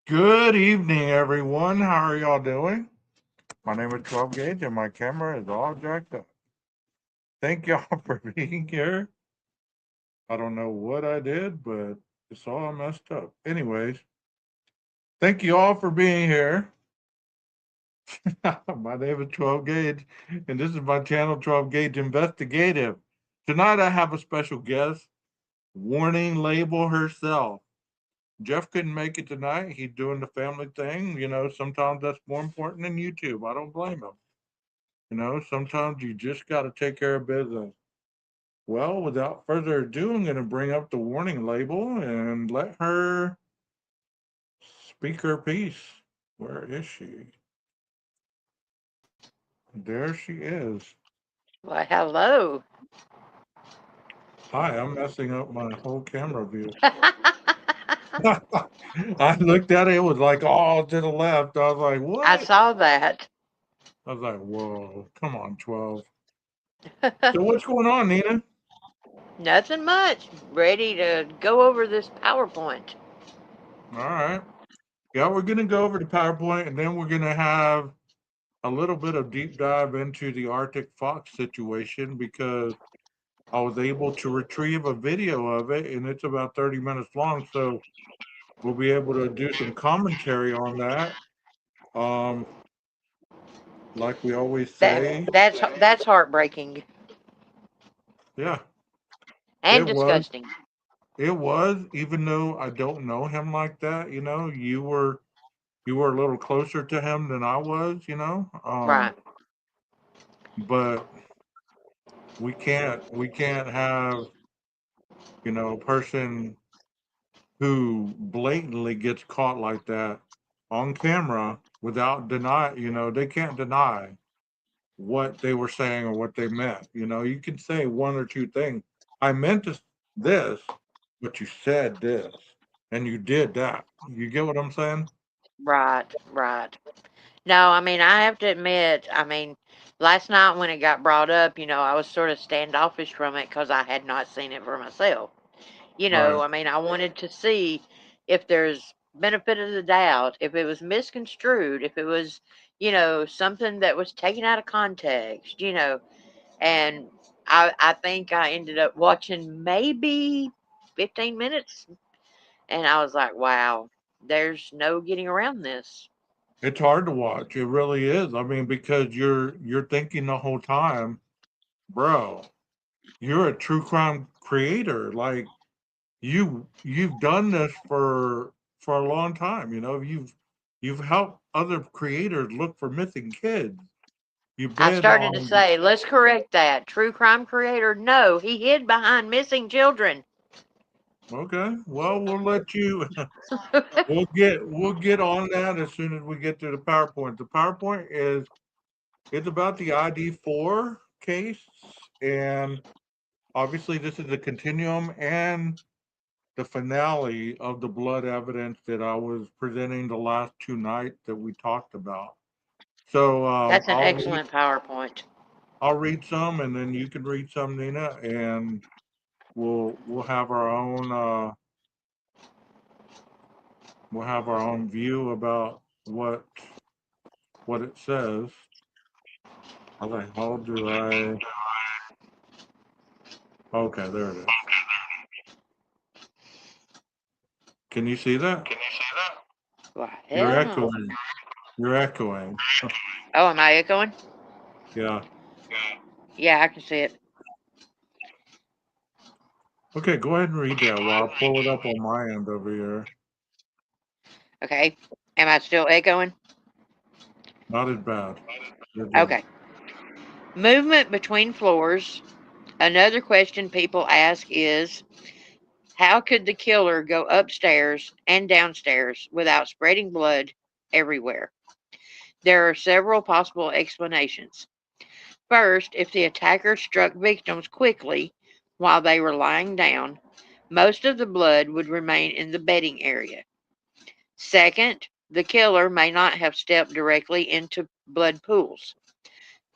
Good evening, everyone. How are y'all doing? My name is 12 Gage, and my camera is all jacked up. Thank y'all for being here. I don't know what I did, but it's all messed up. Anyways, thank you all for being here. My name is 12 Gage, and this is my channel, 12 Gage Investigative. Tonight, I have a special guest, warning label herself. Jeff couldn't make it tonight. He's doing the family thing. You know, sometimes that's more important than YouTube. I don't blame him. You know, sometimes you just got to take care of business. Well, without further ado, I'm going to bring up the warning label and let her speak her piece. Where is she? There she is. Well, hello. Hi, I'm messing up my whole camera view. I looked at it, it was like all to the left. I was like, I what? saw that. I was like, whoa, come on, 12. So, what's going on, Nina? Nothing much. Ready to go over this PowerPoint. All right. Yeah, we're going to go over the PowerPoint and then we're going to have a little bit of deep dive into the Arctic fox situation because I was able to retrieve a video of it and it's about 30 minutes long. So we'll be able to do some commentary on that. Um, like we always That say, that's heartbreaking yeah, and it was. disgusting. It was, even though I don't know him like that, you were a little closer to him than I was, you know. Right. But we can't have, a person who blatantly gets caught like that on camera without deny, they can't deny what they were saying or what they meant. You can say one or two things. I meant this, but you said this and you did that. You get what I'm saying? Right. Right. No, I mean, I have to admit, I mean, last night when it got brought up, I was sort of standoffish from it because I had not seen it for myself. Right. I mean, I wanted to see if there's benefit of the doubt, if it was misconstrued, if it was, something that was taken out of context, and I think I ended up watching maybe 15 minutes and I was like, wow, there's no getting around this. It's hard to watch. It really is. I mean, because you're thinking the whole time, bro, you're a true crime creator. Like you've done this for a long time. You've helped other creators look for missing kids. You've I been started to on. say, let's correct that. True crime creator, no, he hid behind missing children. Okay, well, we'll let you. We'll get on that as soon as we get to the PowerPoint. The PowerPoint is it's about the ID4 case, and obviously this is the continuum and the finale of the blood evidence that I was presenting the last 2 nights that we talked about. So That's an excellent PowerPoint. I'll read some, and then you can read some, Nina, and we'll have our own view about what it says. Okay, how do I? Okay, there it is. Can you see that? Well, You're hell no. echoing. You're echoing. Oh, am I echoing? Yeah. Yeah, I can see it. Okay, go ahead and read that while I pull it up on my end over here. Okay. Am I still echoing? Not as bad. You're good. Okay. Movement between floors. Another question people ask is, how could the killer go upstairs and downstairs without spreading blood everywhere? There are several possible explanations. First, if the attacker struck victims quickly while they were lying down, most of the blood would remain in the bedding area. Second, the killer may not have stepped directly into blood pools.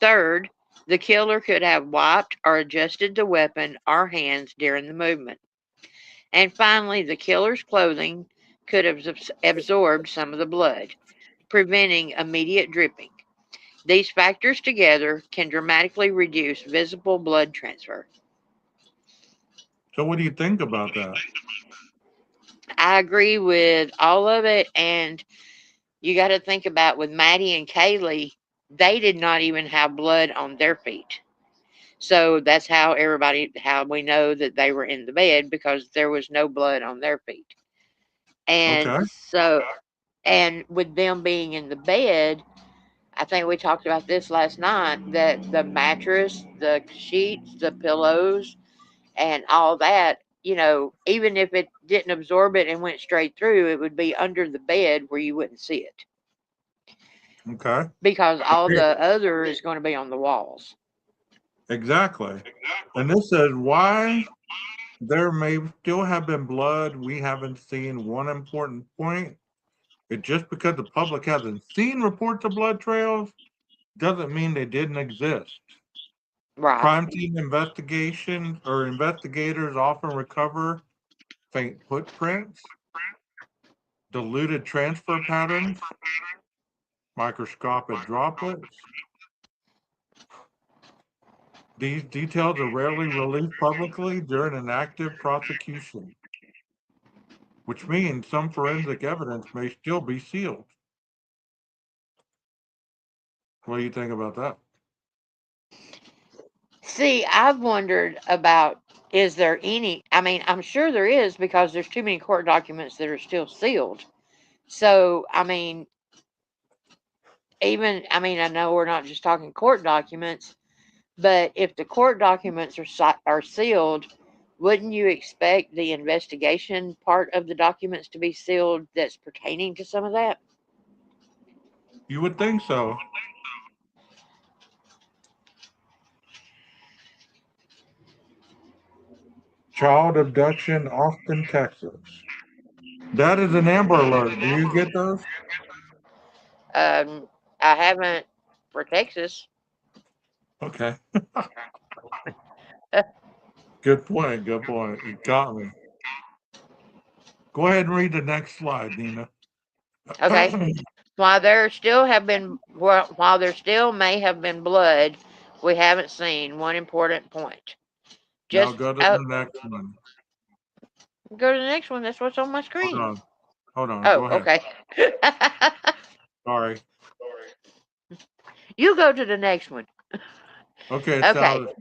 Third, the killer could have wiped or adjusted the weapon or hands during the movement. And finally, the killer's clothing could have absorbed some of the blood, preventing immediate dripping. These factors together can dramatically reduce visible blood transfer. So, what do you think about that? I agree with all of it, and you got to think about with Maddie and Kaylee, they did not even have blood on their feet. So that's how we know that they were in the bed, because there was no blood on their feet. And Okay. so, and with them being in the bed, I think we talked about this last night, that the mattress, the sheets, the pillows, and all that, even if it didn't absorb it and went straight through, it would be under the bed where you wouldn't see it, Okay. because all the other is going to be on the walls. Exactly. And this says why there may still have been blood. We haven't seen one important point. It just because the public hasn't seen reports of blood trails doesn't mean they didn't exist. Right. Crime scene investigation or investigators often recover faint footprints, diluted transfer patterns, microscopic droplets. These details are rarely released publicly during an active prosecution, which means some forensic evidence may still be sealed. What do you think about that? See, I've wondered about, is there any, I mean, I'm sure there is, because there's too many court documents that are still sealed. So, I mean, I know we're not just talking court documents, but if the court documents are sealed, wouldn't you expect the investigation part of the documents to be sealed that's pertaining to some of that? You would think so. Child abduction, Austin, Texas. That is an Amber Alert. Do you get those? Um, I haven't for Texas. Okay. Good point. Good point. You got me. Go ahead and read the next slide, Nina. Okay. While there still may have been blood, we haven't seen one important point. Now Just go to oh, the next one. go to the next one. That's what's on my Hold screen. on. Hold on. Oh, Go ahead. okay. Sorry. You go to the next one. Okay. Okay. So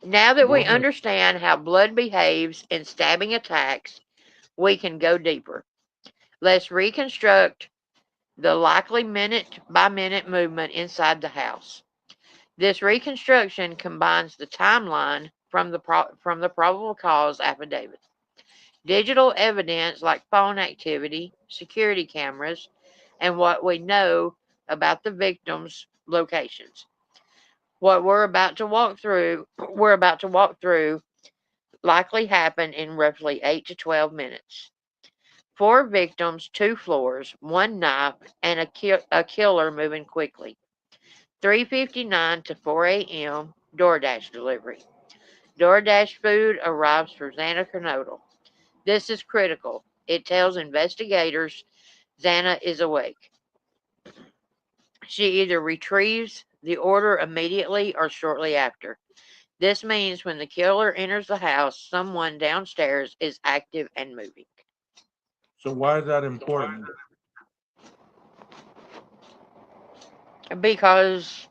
Now that go we ahead. understand how blood behaves in stabbing attacks, we can go deeper. Let's reconstruct the likely minute by minute movement inside the house. This reconstruction combines the timeline from the probable cause affidavit, digital evidence like phone activity, security cameras, and what we know about the victims' locations. What we're about to walk through, likely happened in roughly 8 to 12 minutes. 4 victims, 2 floors, 1 knife, and a killer moving quickly. 3:59 to 4 a.m. DoorDash delivery. DoorDash food arrives for Xana Kernodle. This is critical. It tells investigators Xana is awake. She either retrieves the order immediately or shortly after. This means when the killer enters the house, someone downstairs is active and moving. So why is that important? Because,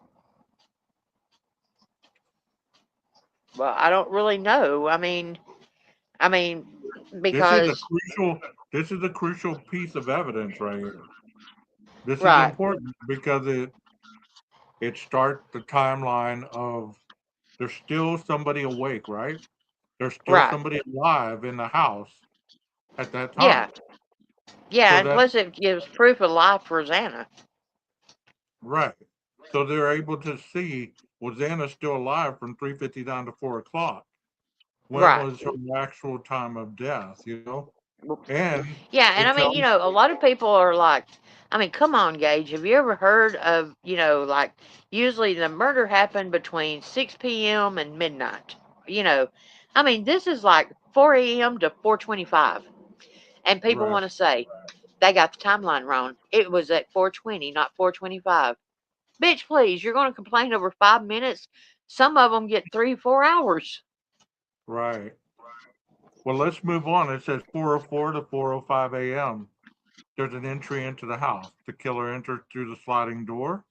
well, I don't really know. I mean, This is a because, crucial this is a crucial piece of evidence right here. This is right, important because it starts the timeline of there's still somebody awake, right? There's still right, somebody alive in the house at that yeah, time. yeah, So and that's plus it gives proof of life for Xana. right. So they're able to see, was Anna still alive from 3:59 to 4 o'clock? When Right. was her actual time of death, you know? And Yeah, and it I mean, tells a lot of people are like, I mean, come on, Gage, have you ever heard of, like usually the murder happened between 6 p.m. and midnight. You know, I mean, this is like 4 a.m. to 4:25, and people right, want to say they got the timeline wrong. It was at 4:20, not 4:25. Bitch, please, you're going to complain over 5 minutes. Some of them get 3, 4 hours. right. Well, let's move on. It says 4:04 to 4:05 a.m. There's an entry into the house. The killer enters through the sliding door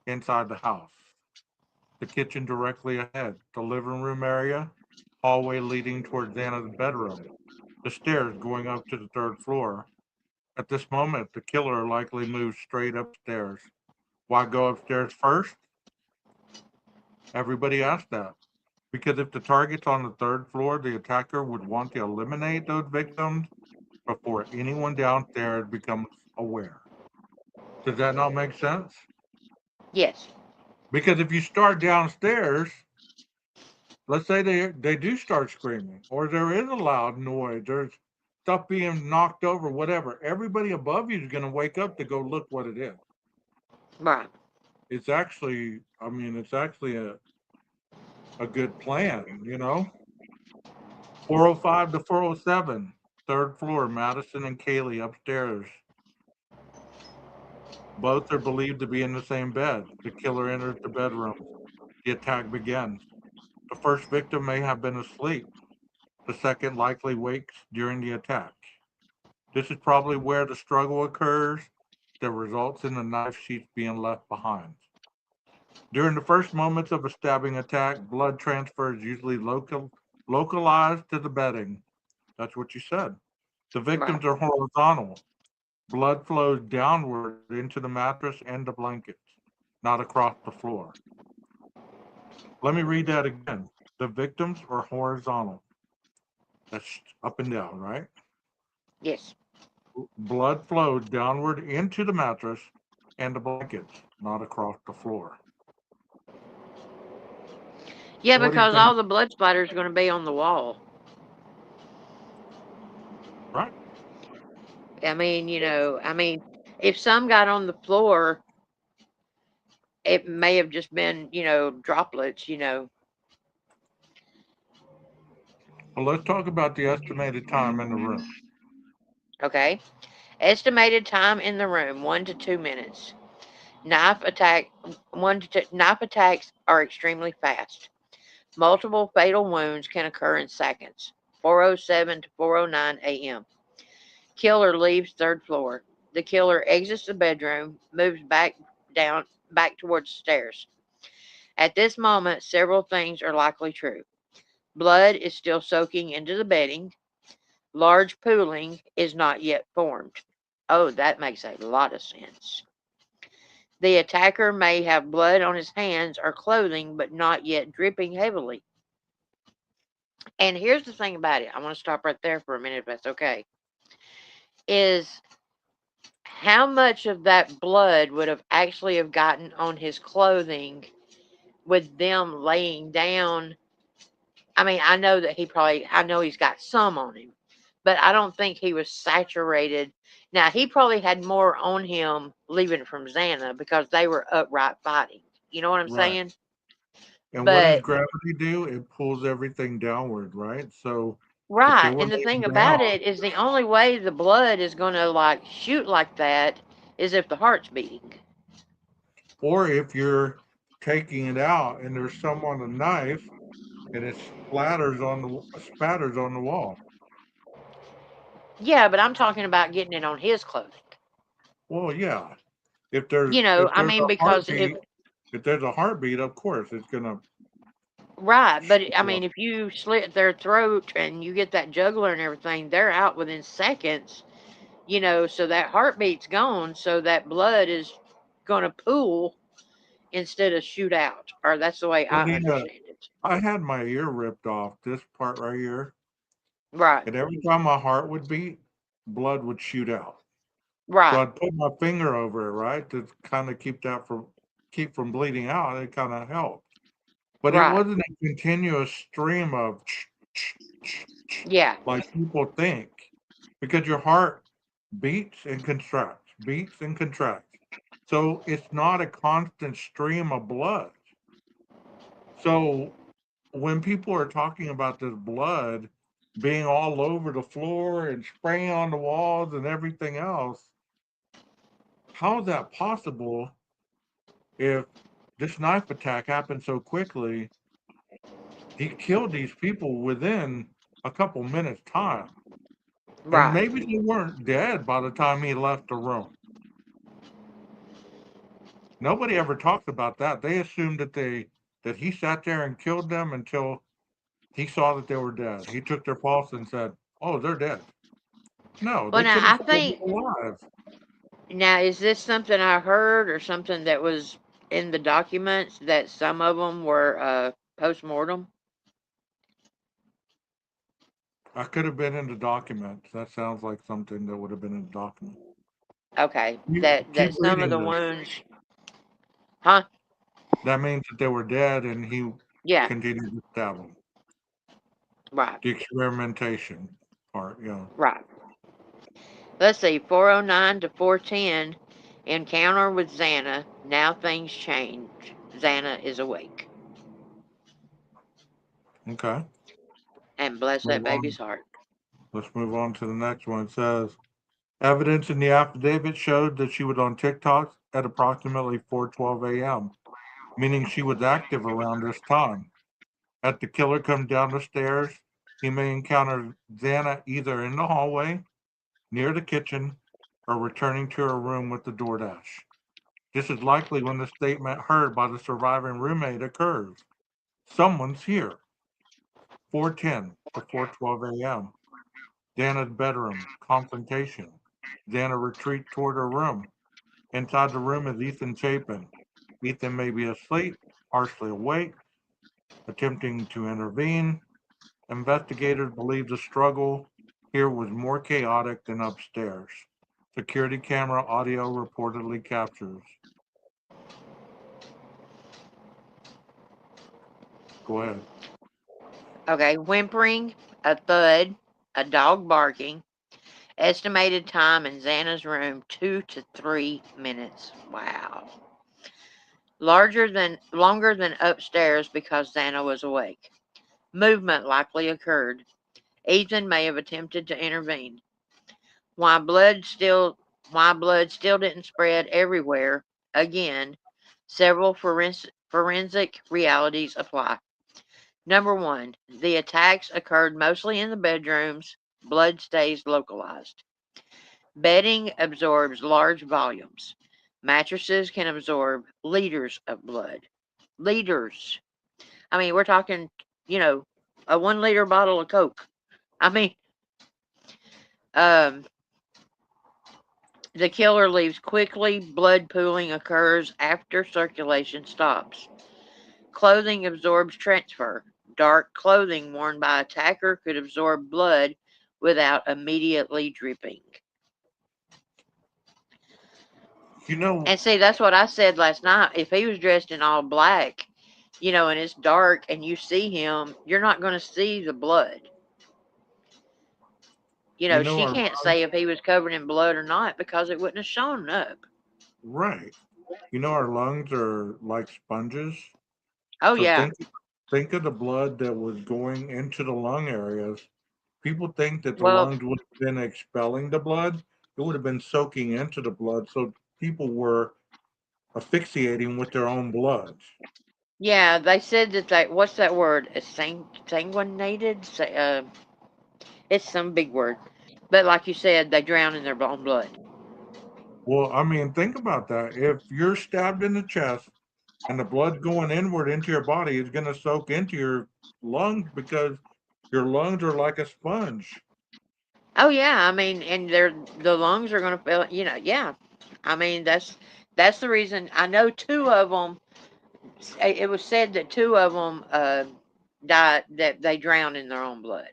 inside the house. The kitchen directly ahead, the living room area, hallway leading towards Anna's bedroom, the stairs going up to the third floor. At this moment, the killer likely moves straight upstairs. Why go upstairs first? Everybody asks that. Because if the target's on the third floor, the attacker would want to eliminate those victims before anyone downstairs becomes aware. Does that not make sense? Yes. Because if you start downstairs, let's say they do start screaming, or there is a loud noise, there's stuff being knocked over, whatever. Everybody above you is going to wake up to go look what it is. Right. It's actually, I mean, it's actually a good plan, you know? 405 to 407, third floor, Madison and Kaylee upstairs. Both are believed to be in the same bed. The killer enters the bedroom. The attack begins. The first victim may have been asleep. The second likely wakes during the attack. This is probably where the struggle occurs that results in the knife sheath being left behind. During the first moments of a stabbing attack, blood transfer is usually localized to the bedding. That's what you said. The Right. victims are horizontal. Blood flows downward into the mattress and the blankets, not across the floor. Let me read that again. The victims are horizontal. That's up and down, right? Yes. Blood flows downward into the mattress and the blankets, not across the floor. Yeah, What do you because think? all the blood splatters are going to be on the wall. Right. If some got on the floor, it may have just been, droplets. Well, let's talk about the estimated time in the room. Okay. Estimated time in the room 1 to 2 minutes. Knife attack 1 to 2 knife attacks are extremely fast. Multiple fatal wounds can occur in seconds. 4:07 to 4:09 a.m. Killer leaves third floor. The killer exits the bedroom, moves back towards the stairs. At this moment, several things are likely true. Blood is still soaking into the bedding. Large pooling is not yet formed. Oh, that makes a lot of sense. The attacker may have blood on his hands or clothing, but not yet dripping heavily. And here's the thing about it. I want to stop right there for a minute, if that's okay. Is how much of that blood would have actually have gotten on his clothing with them laying down. I mean, I know that I know he's got some on him, but I don't think he was saturated. Now, he probably had more on him leaving from Xana because they were upright fighting. You know what I'm Right. saying? And what does But, gravity do? It pulls everything downward, right? So if they right. were And the thing laying about down, it is the only way the blood is going to like shoot like that is if the heart's beating. or if you're taking it out and there's someone a knife and it spatters on the wall. Yeah, but I'm talking about getting it on his clothing. Well, yeah. I If there's mean, a because heartbeat, if there's a heartbeat, of course it's gonna right, but I show up. mean, if you slit their throat and you get that jugular and everything, they're out within seconds, so that heartbeat's gone, so that blood is going to pool instead of shoot out, or that's the way Well, I understand it. I had my ear ripped off, this part right here, Right, and every time my heart would beat, blood would shoot out. So right, I'd put my finger over it, right, to kind of keep from bleeding out. It kind of helped, but it right. wasn't a continuous stream of Yeah, like people think, because your heart beats and contracts. So it's not a constant stream of blood. So when people are talking about this blood being all over the floor and spraying on the walls and everything else, how is that possible if this knife attack happened so quickly? He killed these people within a couple minutes' time. And right. maybe they weren't dead by the time he left the room. Nobody ever talks about that. They assumed that he sat there and killed them until he saw that they were dead. He took their pulse and said, "Oh, they're dead." No, Well, they now could have I still been think alive. now is this something I heard or something that was in the documents that some of them were post mortem? I could have been in the documents. That sounds like something that would have been in the document. Okay, Keep that some of reading the this. wounds, huh? That means that they were dead and he Yeah, continued to stab them. right, The experimentation part, yeah. right. Let's see, 409 to 410, encounter with Xana. Now things change. Xana is awake. Okay. And bless that Move baby's on. heart. Let's move on to the next one. It says evidence in the affidavit showed that she was on TikTok at approximately 4:12 a.m., meaning she was active around this time. As the killer comes down the stairs, he may encounter Xana either in the hallway, near the kitchen, or returning to her room with the DoorDash. This is likely when the statement heard by the surviving roommate occurs. Someone's here. 4:10 to 4:12 a.m. Xana's bedroom. Confrontation. Xana retreat toward her room. Inside the room is Ethan Chapin. Ethan may be asleep, partially awake, attempting to intervene. Investigators believe the struggle here was more chaotic than upstairs. Security camera audio reportedly captures. Go ahead. Okay, whimpering, a thud, a dog barking. Estimated time in Xana's room 2 to 3 minutes. Wow. Longer than upstairs because Xana was awake. Movement likely occurred. Ethan may have attempted to intervene. Why blood still why blood still didn't spread everywhere? Again, several forensic realities apply. Number one, the attacks occurred mostly in the bedrooms. Blood stays localized. Bedding absorbs large volumes. Mattresses can absorb liters of blood. Liters. I mean, we're talking, you know, a 1 liter bottle of Coke. I mean, um, the killer leaves quickly. Blood pooling occurs after circulation stops. Clothing absorbs transfer. Dark clothing worn by attacker could absorb blood without immediately dripping. You know, And see, that's what I said last night. If he was dressed in all black, and it's dark and you see him, you're not going to see the blood. You know, She our can't lungs, say if he was covered in blood or not because it wouldn't have shown up. right. You know, our lungs are like sponges. Oh, So yeah. think of the blood that was going into the lung areas. People think that the Well, lungs would have been expelling the blood. It would have been soaking into the blood. So people were asphyxiating with their own blood. yeah, they said that what's that word? Sanguinated? It's some big word. But like you said, they drown in their own blood. Well, I mean, think about that. If you're stabbed in the chest and the blood going inward into your body is going to soak into your lungs because your lungs are like a sponge. Oh yeah, I mean, and the lungs are going to fill. Yeah. I mean, that's the reason. I know two of them. It was said that two of them died, that they drowned in their own blood.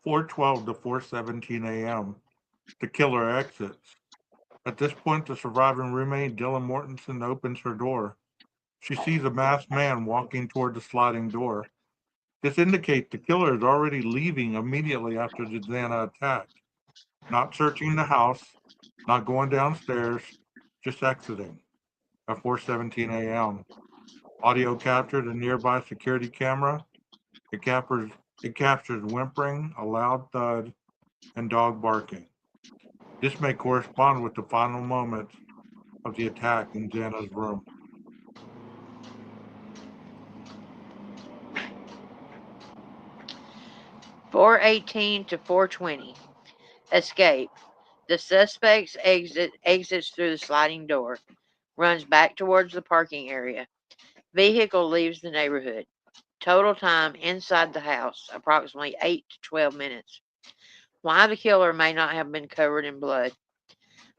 4:12 to 4:17 a.m. The killer exits. At this point, the surviving roommate, Dylan Mortensen, opens her door. She sees a masked man walking toward the sliding door. This indicates the killer is already leaving immediately after the Xana attack, not searching the house, not going downstairs, just exiting at 4:17 a.m. Audio captured a nearby security camera. It captures it captures whimpering, a loud thud, and dog barking. This may correspond with the final moments of the attack in Xana's room. 4:18 to 4:20. Escape. The suspect's exits through the sliding door, runs back towards the parking area. Vehicle leaves the neighborhood. Total time inside the house, approximately 8 to 12 minutes. Why the killer may not have been covered in blood.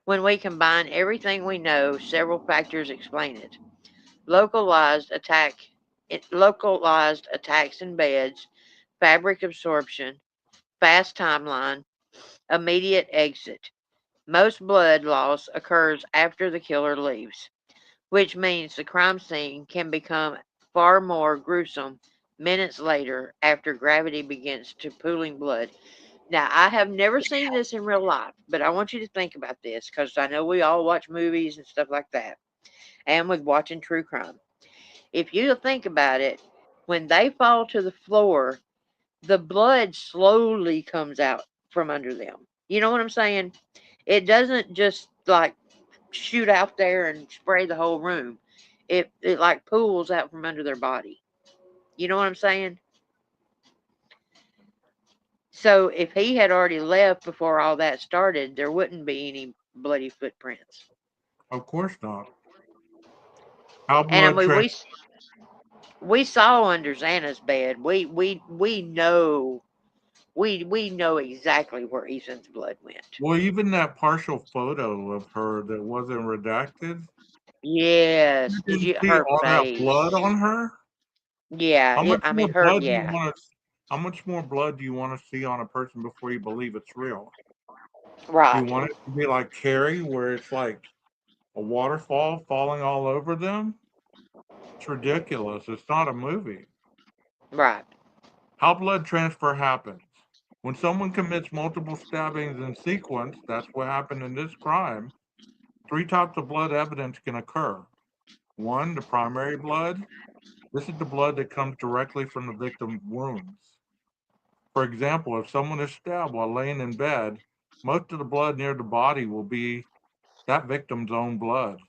When we combine everything we know, several factors explain it. Localized attack, localized attacks in beds, fabric absorption, fast timeline, immediate exit. Most blood loss occurs after the killer leaves, which means the crime scene can become far more gruesome minutes later after gravity begins to pooling blood. Now, I have never seen this in real life, but I want you to think about this because I know we all watch movies and stuff like that, and with watching true crime. If you think about it, when they fall to the floor, the blood slowly comes out from under them. You know what I'm saying? It doesn't just like shoot out there and spray the whole room. It like pools out from under their body. You know what I'm saying? So if he had already left before all that started, there wouldn't be any bloody footprints. Of course not. How And I blood mean, trans we saw under Xana's bed. We know we know exactly where Ethan's blood went. Well, even that partial photo of her that wasn't redacted, you Yes, did didn't you see her all that blood face? on her. Yeah, How much I more mean her. blood do you Yeah, want to? How much more blood do you want to see on a person before you believe it's real? Do you right, want it to be like Carrie, where it's like a waterfall falling all over them? It's ridiculous. It's not a movie. right, How blood transfer happens. When someone commits multiple stabbings in sequence, that's what happened in this crime, three types of blood evidence can occur. One, the primary blood. This is the blood that comes directly from the victim's wounds. For example, if someone is stabbed while laying in bed, most of the blood near the body will be that victim's own blood.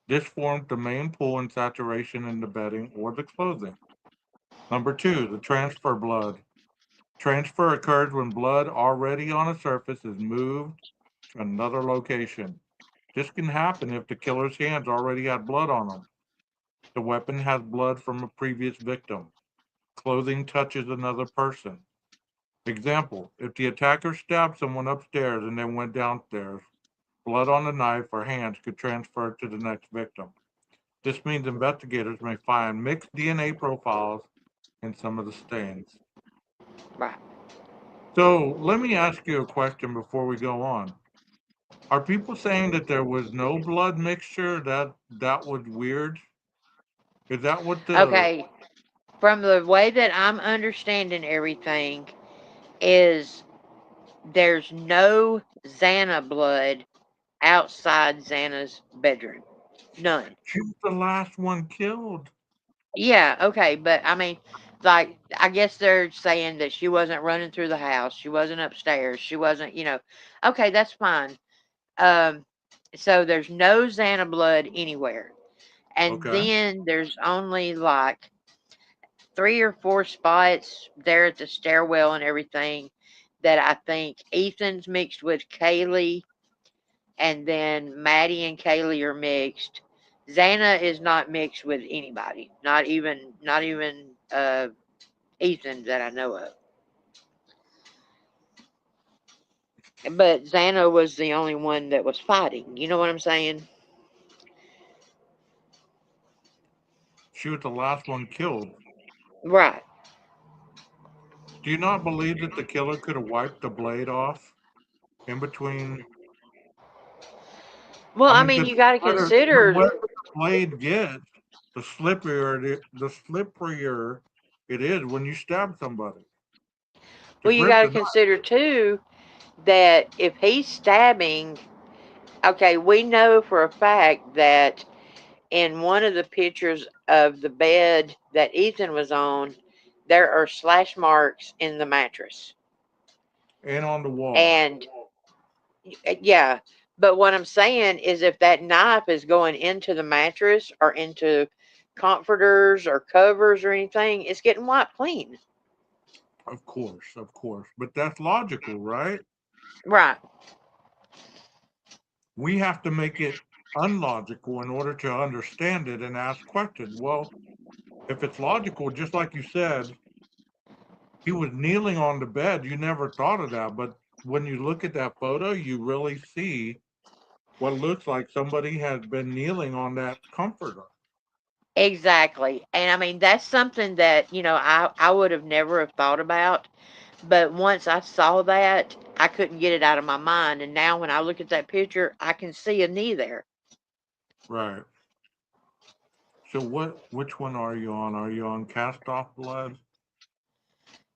This forms the main pool and saturation in the bedding or the clothing. Number two, the transfer blood. Transfer occurs when blood already on a surface is moved to another location. This can happen if the killer's hands already had blood on them. The weapon has blood from a previous victim. Clothing touches another person. Example, if the attacker stabbed someone upstairs and then went downstairs, blood on the knife or hands could transfer to the next victim. This means investigators may find mixed DNA profiles in some of the stains. right. So let me ask you a question before we go on. Are people saying that there was no blood mixture? That was weird. Is that what the Okay, from the way that I'm understanding everything, is there's no Xana blood outside Xana's bedroom. None. she was the last one killed? Yeah, okay, but I mean, like, I guess they're saying that she wasn't running through the house, she wasn't upstairs, she wasn't, okay, that's fine. Um, so there's no Xana blood anywhere. And Okay. then there's only like 3 or 4 spots there at the stairwell and everything that I think Ethan's mixed with Kaylee, and then Maddie and Kaylee are mixed. Xana is not mixed with anybody, not even Ethan that I know of. But Xana was the only one that was fighting. You know what I'm saying? She was the last one killed. Right. Do you not believe that the killer could have wiped the blade off in between? Well, I I mean, mean, because you got to the consider. wetter the blade gets, the slipperier it is when you stab somebody. To Well, you grip got to the knife. consider too that if he's stabbing, okay, we know for a fact that in one of the pictures of the bed that Ethan was on, there are slash marks in the mattress. And on the wall. And yeah, but what I'm saying is if that knife is going into the mattress or into comforters or covers or anything, it's getting wiped clean. Of course, of course. But that's logical, right? Right. We have to make it unlogical in order to understand it and ask questions. Well, if it's logical, just like you said, he was kneeling on the bed. You never thought of that. But when you look at that photo, you really see what looks like somebody has been kneeling on that comforter. Exactly. And I mean, that's something that, I would have never have thought about. But once I saw that, I couldn't get it out of my mind. And now when I look at that picture, I can see a knee there. Right. So which one are you on? Are you on cast off blood?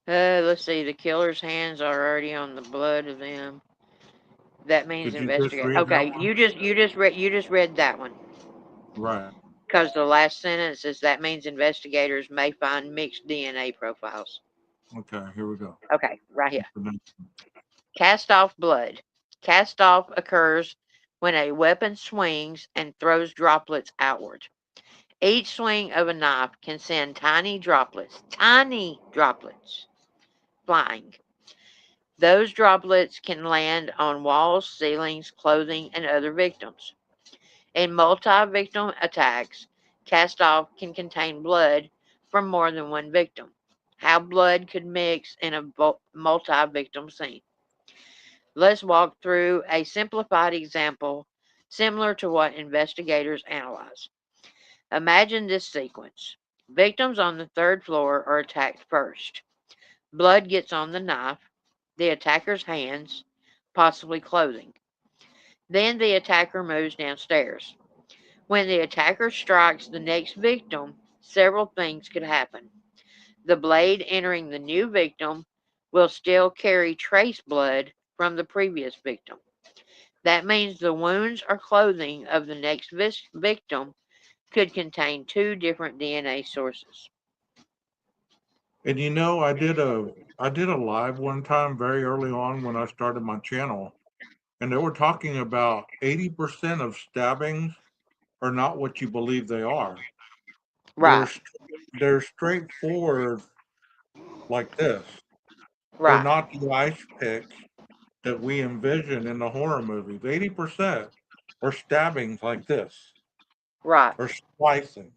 Let's see. The killer's hands are already on the blood of them. That means Did you just investigate. read that Okay, one? you just read that one. Right. Because the last sentence is that means investigators may find mixed DNA profiles. Okay, here we go. Okay, right here. Cast off blood. Cast off occurs when a weapon swings and throws droplets outward. Each swing of a knife can send tiny droplets, flying. Those droplets can land on walls, ceilings, clothing, and other victims. In multi victim attacks, cast off can contain blood from more than one victim. How blood could mix in a multi victim scene. Let's walk through a simplified example similar to what investigators analyze. Imagine this sequence. Victims on the third floor are attacked first. Blood gets on the knife, the attacker's hands, possibly clothing. Then the attacker moves downstairs. When the attacker strikes the next victim, several things could happen. The blade entering the new victim will still carry trace blood from the previous victim. That means the wounds or clothing of the next victim could contain two different DNA sources. And I did a live one time very early on when I started my channel, and they were talking about 80% of stabbings are not what you believe they are. They're Right, they're straightforward like this. They're right, not the ice pick that we envision in the horror movies. 80% are stabbings like this, right. or slicing.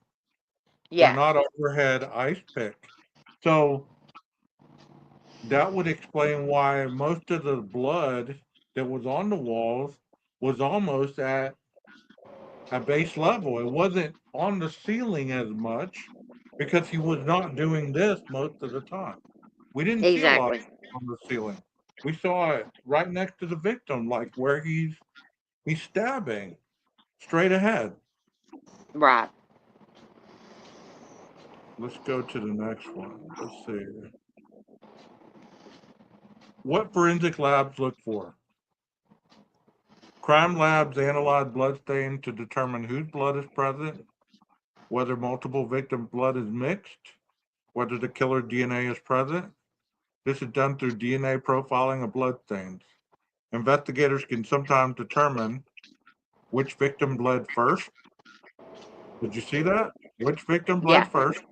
They're Yeah, not overhead ice pick. So that would explain why most of the blood that was on the walls was almost at a base level. It wasn't on the ceiling as much because he was not doing this most of the time. We didn't see a lot exactly. on the ceiling. We saw it right next to the victim, like where he's He's stabbing straight ahead. Right. Let's go to the next one. Let's see. What forensic labs look for? Crime labs analyze blood stains to determine whose blood is present, whether multiple victim blood is mixed, whether the killer DNA is present. This is done through DNA profiling of blood stains. Investigators can sometimes determine which victim bled first. Did you see that? Which victim Yeah. bled first,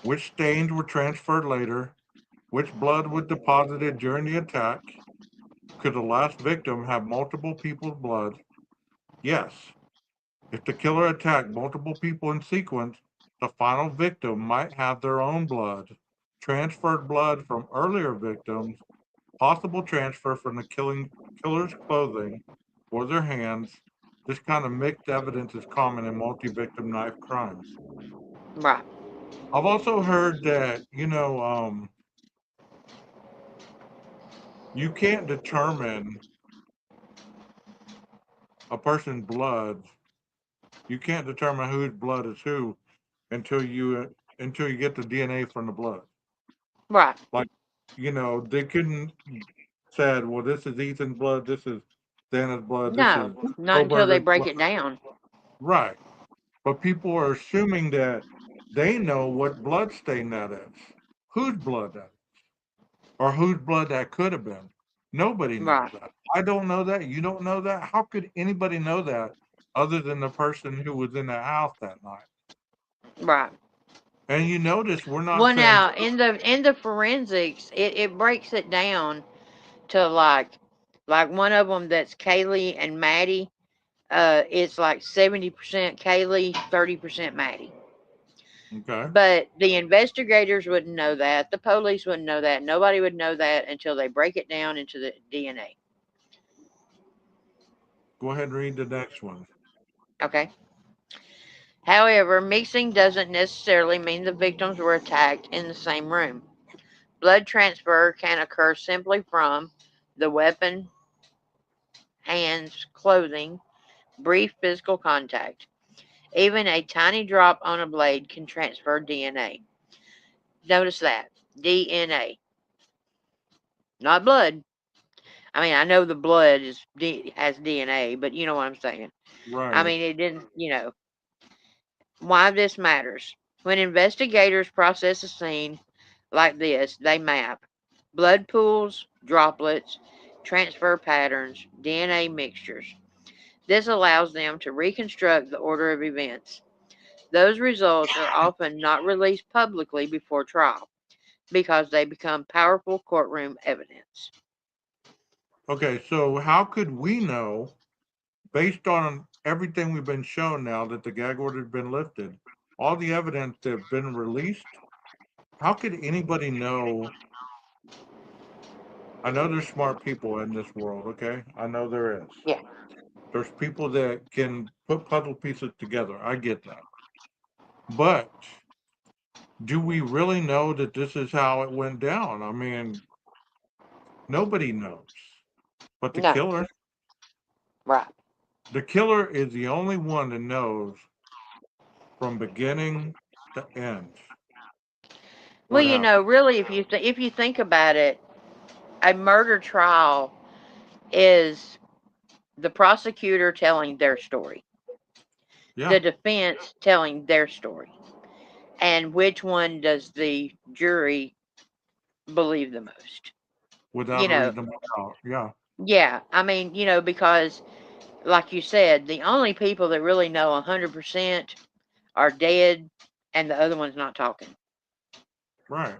which stains were transferred later, which blood was deposited during the attack. Could the last victim have multiple people's blood? Yes. If the killer attacked multiple people in sequence, the final victim might have their own blood, transferred blood from earlier victims, possible transfer from the killer's clothing or their hands. This kind of mixed evidence is common in multi-victim knife crimes. Right. I've also heard that, you can't determine a person's blood. You can't determine whose blood is who until you get the DNA from the blood. Right. Like, they couldn't said, well, this is Ethan's blood, this is Dana's blood, this is No, not until they Oberger's break blood. it down. Right. But people are assuming that they know what blood stain that is, whose blood that is, or whose blood that could have been. Nobody knows Right. that. I don't know that. You don't know that. How could anybody know that other than the person who was in the house that night? Right. And you notice we're not Well, saying, now in the forensics, it breaks it down to like one of them that's Kaylee and Maddie. It's like 70% Kaylee, 30% Maddie. okay, But the investigators wouldn't know that. The police wouldn't know that. Nobody would know that until they break it down into the DNA. go ahead and read the next one. Okay. However, mixing doesn't necessarily mean the victims were attacked in the same room. Blood transfer can occur simply from the weapon, hands, clothing, brief physical contact. Even a tiny drop on a blade can transfer DNA. Notice that. DNA, not blood. I mean, I know the blood has DNA, but you know what I'm saying. I Right. mean, it didn't, why this matters. When investigators process a scene like this, they map blood pools, droplets, transfer patterns, DNA mixtures. This allows them to reconstruct the order of events. Those results are often not released publicly before trial because they become powerful courtroom evidence. Okay, so how could we know, based on everything we've been shown now that the gag order has been lifted, all the evidence that's been released, how could anybody know? I know there's smart people in this world, okay? I know there is. Yeah. There's people that can put puzzle pieces together. I get that. But do we really know that this is how it went down? I mean, nobody knows. But the No. killer, Right. the killer is the only one that knows from beginning to end Well, what happened. really, if you think about it, a murder trial is the prosecutor telling their story, Yeah, the defense telling their story, and which one does the jury believe the most? without You a know, reasonable doubt. Yeah, yeah. I mean, because like you said, the only people that really know 100% are dead, and the other one's not talking. right.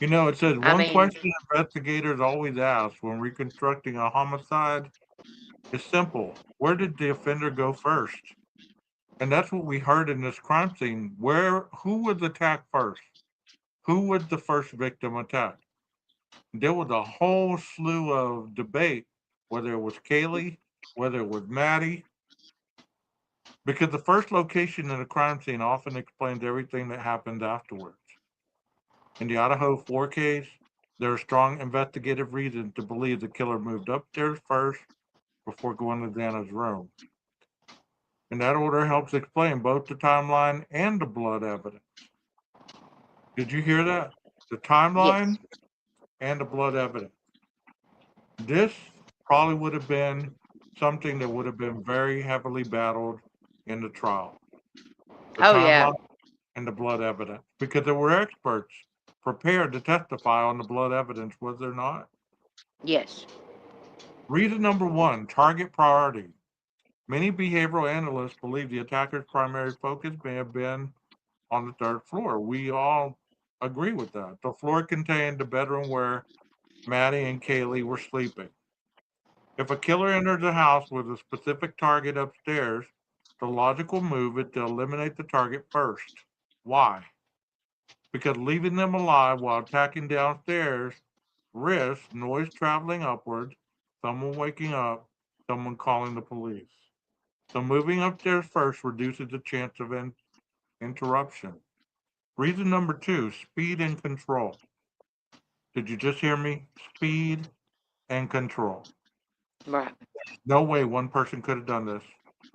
It says I one mean, question investigators always ask when reconstructing a homicide is simple. Where did the offender go first? And that's what we heard in this crime scene. Who was attacked first? Who was the first victim attacked? There was a whole slew of debate whether it was Kaylee, whether it was Maddie, because the first location in a crime scene often explains everything that happened afterwards. In the Idaho 4 case, there are strong investigative reasons to believe the killer moved upstairs first, before going to Xana's room. And that order helps explain both the timeline and the blood evidence. Did you hear that? The timeline Yes. and the blood evidence. This probably would have been something that would have been very heavily battled in the trial. The Oh yeah. timeline and the blood evidence, because there were experts prepared to testify on the blood evidence, was there not? Yes. Reason number one, target priority. Many behavioral analysts believe the attacker's primary focus may have been on the third floor. We all agree with that. The floor contained the bedroom where Maddie and Kaylee were sleeping. If a killer enters the house with a specific target upstairs, the logical move is to eliminate the target first. Why? Because leaving them alive while attacking downstairs risks noise traveling upwards, someone waking up, someone calling the police. So moving upstairs first reduces the chance of interruption. Reason number two, speed and control. Did you just hear me? Speed and control. Right. No way one person could have done this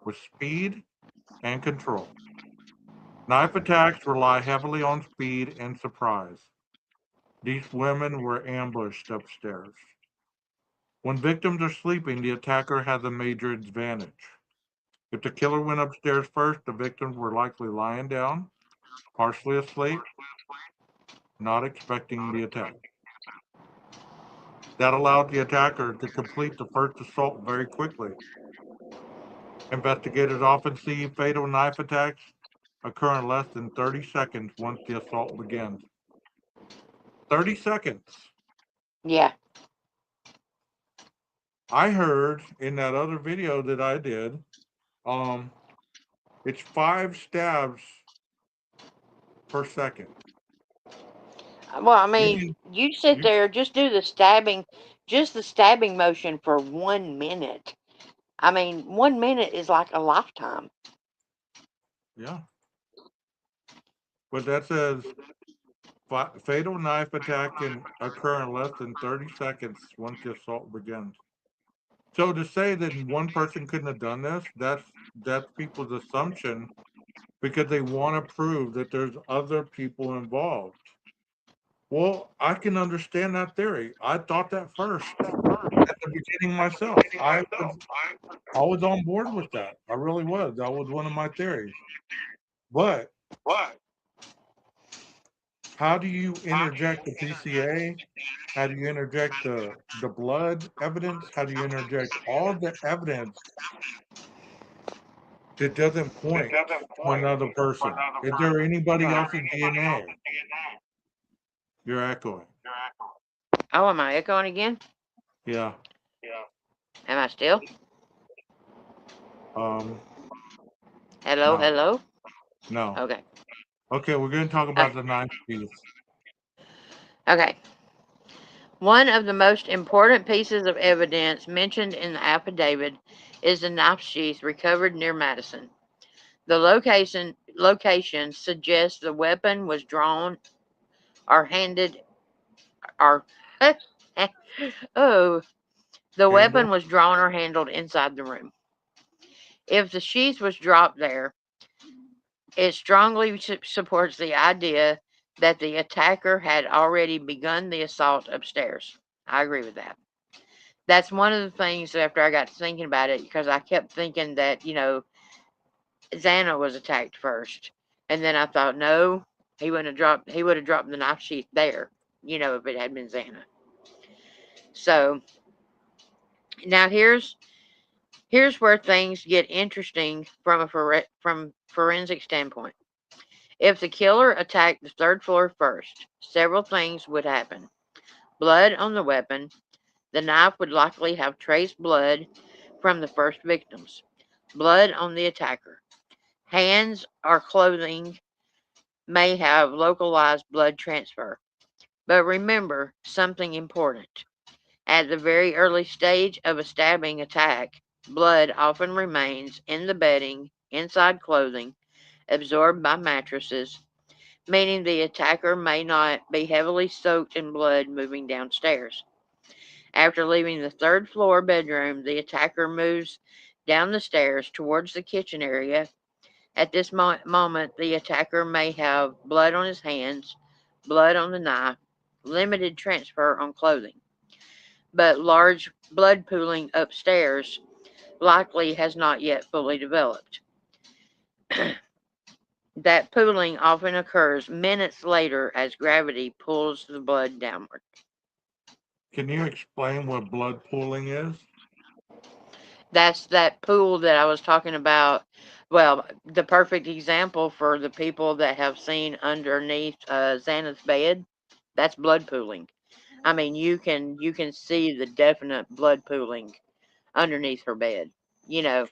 with speed and control. Knife attacks rely heavily on speed and surprise. These women were ambushed upstairs. When victims are sleeping, the attacker has a major advantage. If the killer went upstairs first, the victims were likely lying down, partially asleep, not expecting the attack. That allowed the attacker to complete the first assault very quickly. Investigators often see fatal knife attacks occur in less than 30 seconds once the assault begins. 30 seconds. Yeah. I heard in that other video that I did, um, it's 5 stabs per second. Well, I mean, Meaning you sit you, there, just do the stabbing, just the stabbing motion for 1 minute. I mean, 1 minute is like a lifetime. yeah. But that says fatal knife attack can occur in less than 30 seconds once the assault begins. So to say that one person couldn't have done this, that's people's assumption because they want to prove that there's other people involved. Well, I can understand that theory. I thought that first at the beginning myself. I was on board with that. I really was. That was one of my theories. But how do you interject the PCA? How do you interject the blood evidence? How do you interject all the evidence that doesn't point to another person? Is there anybody else's DNA? You're echoing. Oh, am I echoing again? Yeah. Am I still? Um. Hello, No. hello? No. Okay. Okay. We're going to talk Uh, about the ninth piece. okay. One of the most important pieces of evidence mentioned in the affidavit is the knife sheath recovered near Madison. The location suggests the weapon was drawn or handed or oh, the weapon Handle. was drawn or handled inside the room. If the sheath was dropped there, it strongly supports the idea that the attacker had already begun the assault upstairs. I agree with that. That's one of the things after I got thinking about it, because I kept thinking that, Xana was attacked first. And then I thought, no, he would have dropped the knife sheath there, if it had been Xana. So now here's where things get interesting from from forensic standpoint. If the killer attacked the third floor first, several things would happen. Blood on the weapon. The knife would likely have traced blood from the first victims. Blood on the attacker. Hands or clothing may have localized blood transfer. But remember something important. At the very early stage of a stabbing attack, blood often remains in the bedding, inside clothing, absorbed by mattresses, meaning the attacker may not be heavily soaked in blood moving downstairs. After leaving the third floor bedroom, the attacker moves down the stairs towards the kitchen area. At this moment, the attacker may have blood on his hands, blood on the knife, limited transfer on clothing, but large blood pooling upstairs likely has not yet fully developed. That pooling often occurs minutes later as gravity pulls the blood downward. Can you explain what blood pooling is? That's that pool that I was talking about. Well, the perfect example for the people that have seen underneath Xana's bed, that's blood pooling. I mean, you can see the definite blood pooling underneath her bed, you know,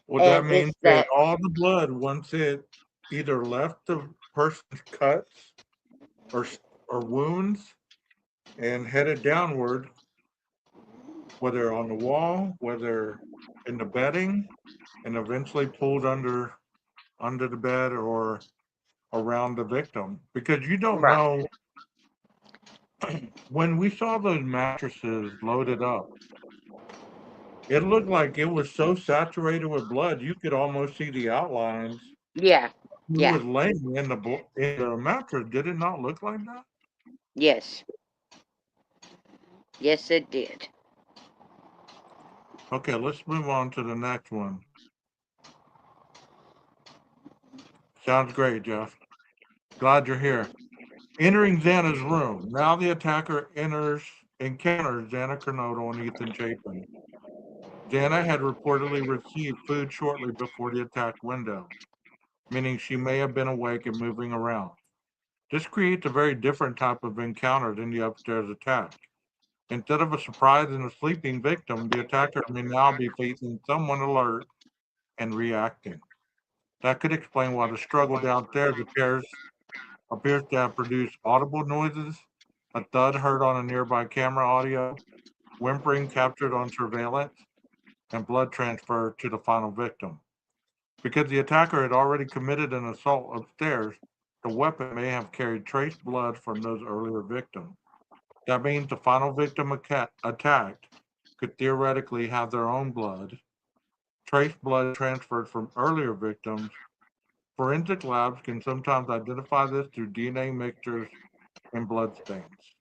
Well, that and means it's that that, all the blood, once it either left the person's cuts or or wounds and headed downward, whether on the wall, whether in the bedding, and eventually pulled under the bed or around the victim. Because you don't right. know when we saw those mattresses loaded up, it looked like it was so saturated with blood you could almost see the outlines. Yeah, Who yeah, was laying in the mattress? Did it not look like that? yes, yes, it did. Okay, let's move on to the next one. Sounds great, Jeff. Glad you're here. Entering Xana's room. Now the attacker encounters Xana Kernodle and Ethan Chapin. Xana had reportedly received food shortly before the attack window, meaning she may have been awake and moving around. This creates a very different type of encounter than the upstairs attack. Instead of a surprise and a sleeping victim, the attacker may now be facing someone alert and reacting. That could explain why the struggle downstairs appears to have produced audible noises, a thud heard on a nearby camera audio, whimpering captured on surveillance, and blood transfer to the final victim. Because the attacker had already committed an assault upstairs, the weapon may have carried trace blood from those earlier victims. That means the final victim attacked could theoretically have their own blood, trace blood transferred from earlier victims. Forensic labs can sometimes identify this through DNA mixtures and blood stains.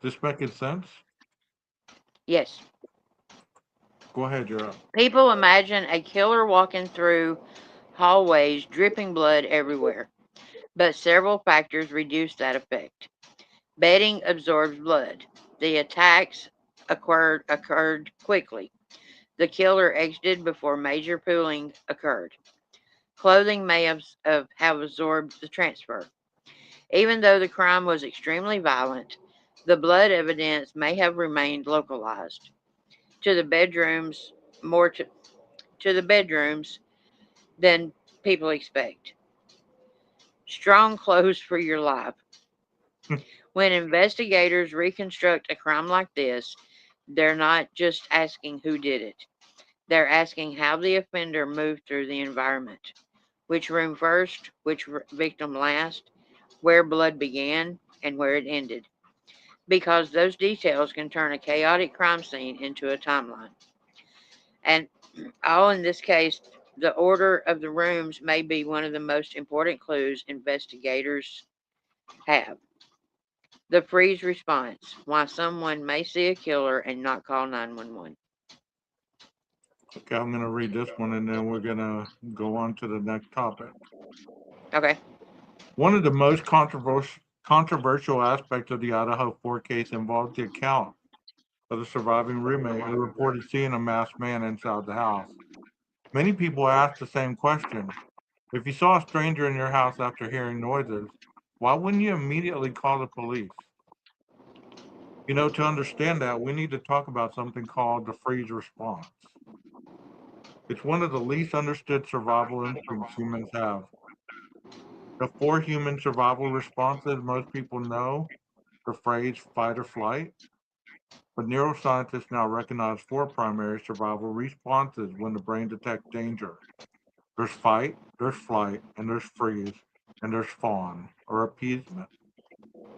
This making sense? Yes. Go ahead, you're up. People imagine a killer walking through hallways dripping blood everywhere, but several factors reduce that effect. Bedding absorbs blood. The attacks occurred quickly. The killer exited before major pooling occurred. Clothing may have absorbed the transfer. Even though the crime was extremely violent, the blood evidence may have remained localized to the bedrooms, more to the bedrooms than people expect. Strong clothes for your life. When investigators reconstruct a crime like this, they're not just asking who did it. They're asking how the offender moved through the environment. Which room first, which victim last, where blood began, and where it ended. Because those details can turn a chaotic crime scene into a timeline. And all in this case, the order of the rooms may be one of the most important clues investigators have. The freeze response, why someone may see a killer and not call 911. Okay, I'm going to read this one and then we're going to go on to the next topic. Okay. One of the most controversial aspects of the Idaho 4 case involves the account of the surviving roommate who reported seeing a masked man inside the house. Many people ask the same question. If you saw a stranger in your house after hearing noises, why wouldn't you immediately call the police? To understand that, we need to talk about something called the freeze response. It's one of the least understood survival instincts humans have. The four human survival responses most people know, the phrase fight or flight, but neuroscientists now recognize four primary survival responses when the brain detects danger. There's fight, there's flight, and there's freeze, and there's fawn, or appeasement.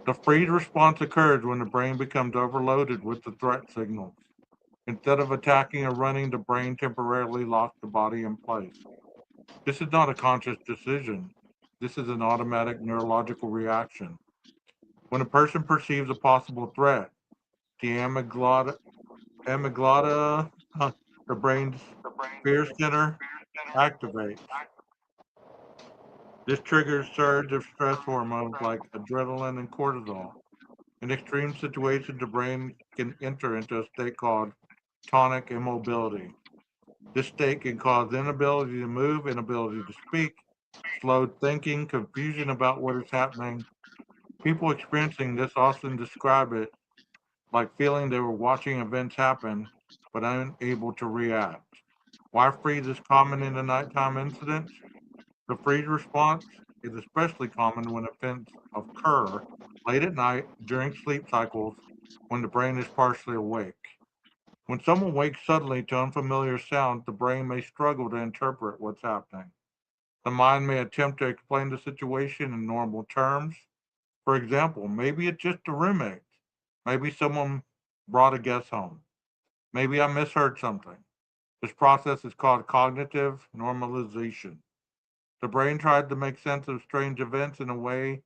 The freeze response occurs when the brain becomes overloaded with the threat signals. Instead of attacking or running, the brain temporarily locks the body in place. This is not a conscious decision. This is an automatic neurological reaction. When a person perceives a possible threat, the amygdala, the brain's fear center, activates. This triggers surge of stress hormones like adrenaline and cortisol. In extreme situations, the brain can enter into a state called tonic immobility. This state can cause inability to move, inability to speak, slowed thinking, confusion about what is happening. People experiencing this often describe it like feeling they were watching events happen but unable to react. Why freeze is common in the nighttime incidents? The freeze response is especially common when events occur late at night during sleep cycles when the brain is partially awake. When someone wakes suddenly to unfamiliar sounds, the brain may struggle to interpret what's happening. The mind may attempt to explain the situation in normal terms. For example, maybe it's just a roommate. Maybe someone brought a guest home. Maybe I misheard something. This process is called cognitive normalization. The brain tries to make sense of strange events in a way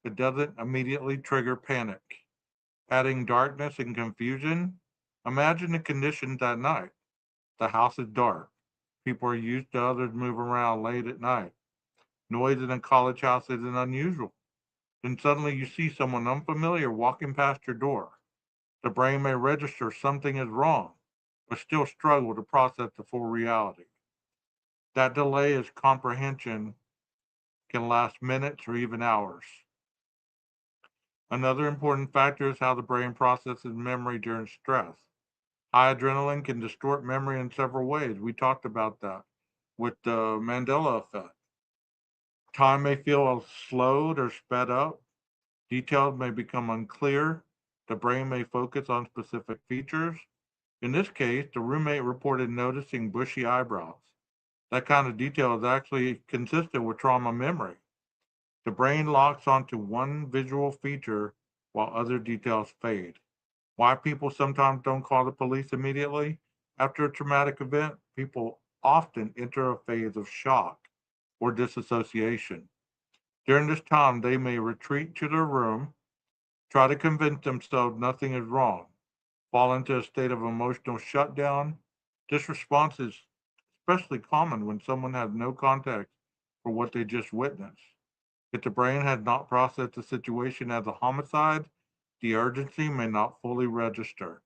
that doesn't immediately trigger panic. Adding darkness and confusion, imagine the conditions at night. The house is dark. People are used to others move around late at night. Noise in a college house isn't unusual. Then suddenly you see someone unfamiliar walking past your door. The brain may register something is wrong, but still struggle to process the full reality. That delay is comprehension can last minutes or even hours. Another important factor is how the brain processes memory during stress. High adrenaline can distort memory in several ways. We talked about that with the Mandela effect. Time may feel slowed or sped up. Details may become unclear. The brain may focus on specific features. In this case, the roommate reported noticing bushy eyebrows. That kind of detail is actually consistent with trauma memory. The brain locks onto one visual feature while other details fade. Why people sometimes don't call the police immediately after a traumatic event? People often enter a phase of shock or disassociation. During this time, they may retreat to their room, try to convince themselves nothing is wrong, fall into a state of emotional shutdown. This response is especially common when someone has no context for what they just witnessed. If the brain has not processed the situation as a homicide, the urgency may not fully register.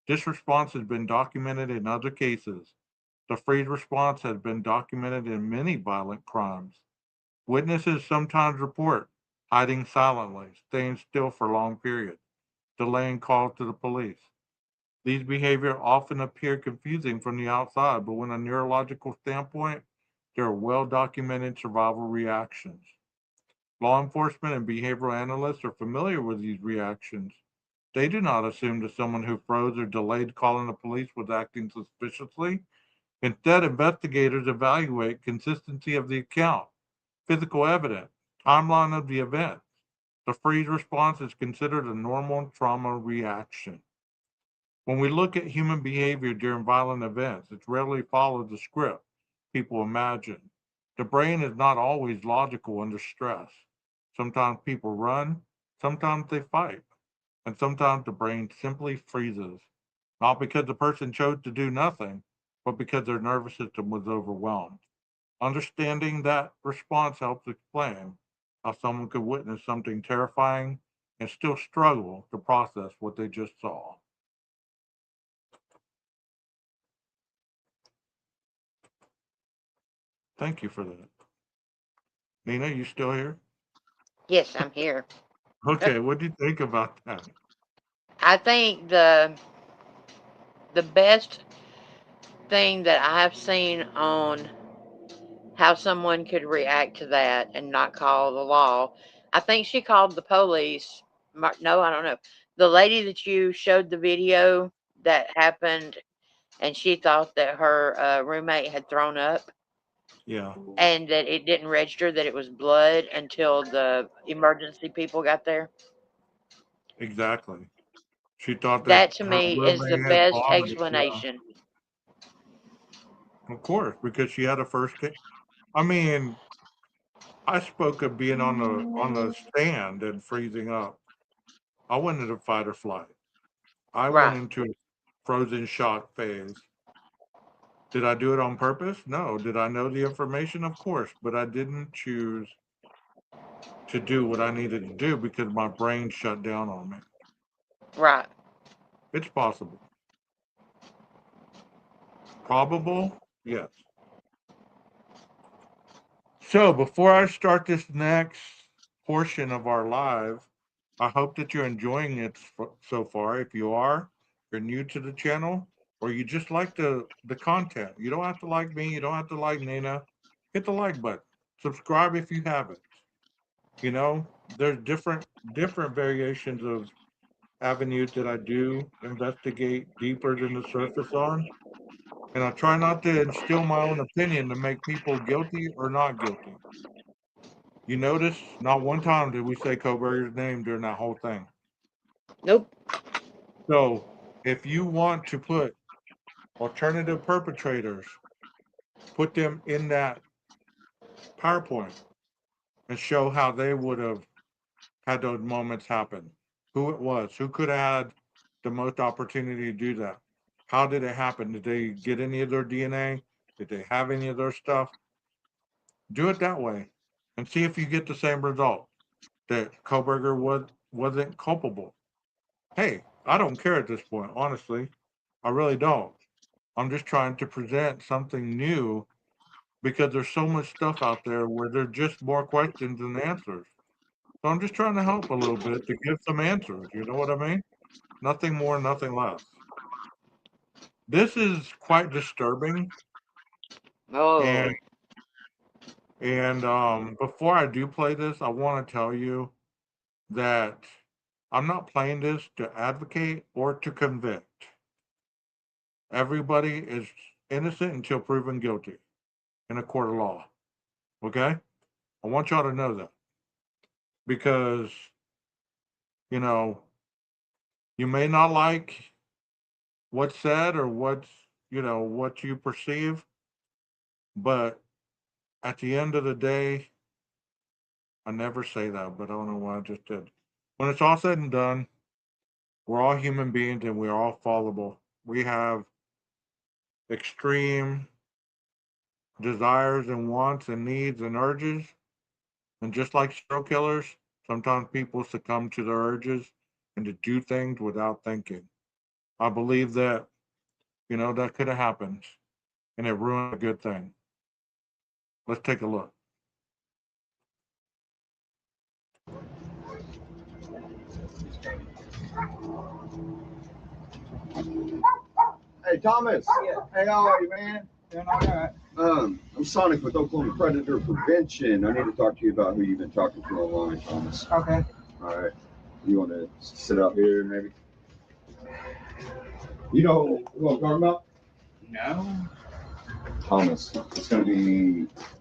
This response has been documented in other cases. The freeze response has been documented in many violent crimes. Witnesses sometimes report hiding silently, staying still for long periods, delaying calls to the police. These behaviors often appear confusing from the outside, but from a neurological standpoint, they are well documented survival reactions. Law enforcement and behavioral analysts are familiar with these reactions. They do not assume that someone who froze or delayed calling the police was acting suspiciously. Instead, investigators evaluate consistency of the account, physical evidence, timeline of the event. The freeze response is considered a normal trauma reaction. When we look at human behavior during violent events, it rarely follows the script people imagine. The brain is not always logical under stress. Sometimes people run, sometimes they fight, and sometimes the brain simply freezes, not because the person chose to do nothing, but because their nervous system was overwhelmed. Understanding that response helps explain how someone could witness something terrifying and still struggle to process what they just saw. Thank you for that. Nina, you still here? Yes, I'm here. Okay, what do you think about that? I think the best thing that I've seen on how someone could react to that and not call the law. I think she called the police. No, I don't know. The lady that you showed the video that happened, and she thought that her roommate had thrown up Yeah. and that it didn't register that it was blood until the emergency people got there. Exactly. She thought that That to her me is the roommate had best bought it. Yeah, explanation. of course, because she had a first case. I mean, I spoke of being on the stand and freezing up. I went into fight or flight. I went Right, into a frozen shock phase. Did I do it on purpose? No. Did I know the information? Of course, but I didn't choose to do what I needed to do because my brain shut down on me. right. It's possible. Probable? Yes. So before I start this next portion of our live, I hope that you're enjoying it so far. If you are, you're new to the channel, or you just like the content. You don't have to like me. You don't have to like Nina. Hit the like button. Subscribe if you haven't. You know, there's different variations of avenues that I do investigate deeper than the surface on, and I try not to instill my own opinion to make people guilty or not guilty. You notice not one time did we say Koberger's name during that whole thing. Nope. So if you want to put alternative perpetrators, put them in that PowerPoint and show how they would have had those moments happen. Who it was, who could have had the most opportunity to do that. How did it happen? Did they get any of their DNA? Did they have any of their stuff? Do it that way and see if you get the same result that Koberger wasn't culpable. Hey, I don't care at this point, honestly. I really don't. I'm just trying to present something new because there's so much stuff out there where there's just more questions than answers. So I'm just trying to help a little bit to give some answers. You know what I mean? Nothing more, nothing less. This is quite disturbing. And Oh, before I do play this, I want to tell you that I'm not playing this to advocate or to convict. Everybody is innocent until proven guilty in a court of law. Okay? I want y'all to know that because, you know, you may not like what's said or what you perceive, but at the end of the day, I never say that, but I don't know why I just did. When it's all said and done, we're all human beings and we're all fallible. We have extreme desires and wants and needs and urges. And just like serial killers, sometimes people succumb to their urges and to do things without thinking. I believe that, that could have happened and it ruined a good thing. Let's take a look. Hey, Thomas. Yeah. Hey, how are you, man? Doing all right. I'm Sonic with Oklahoma Predator Prevention. I need to talk to you about who you've been talking to online, Thomas. Okay. All right. You want to sit out here, maybe? You know who I'm talking about? No. Thomas, it's going to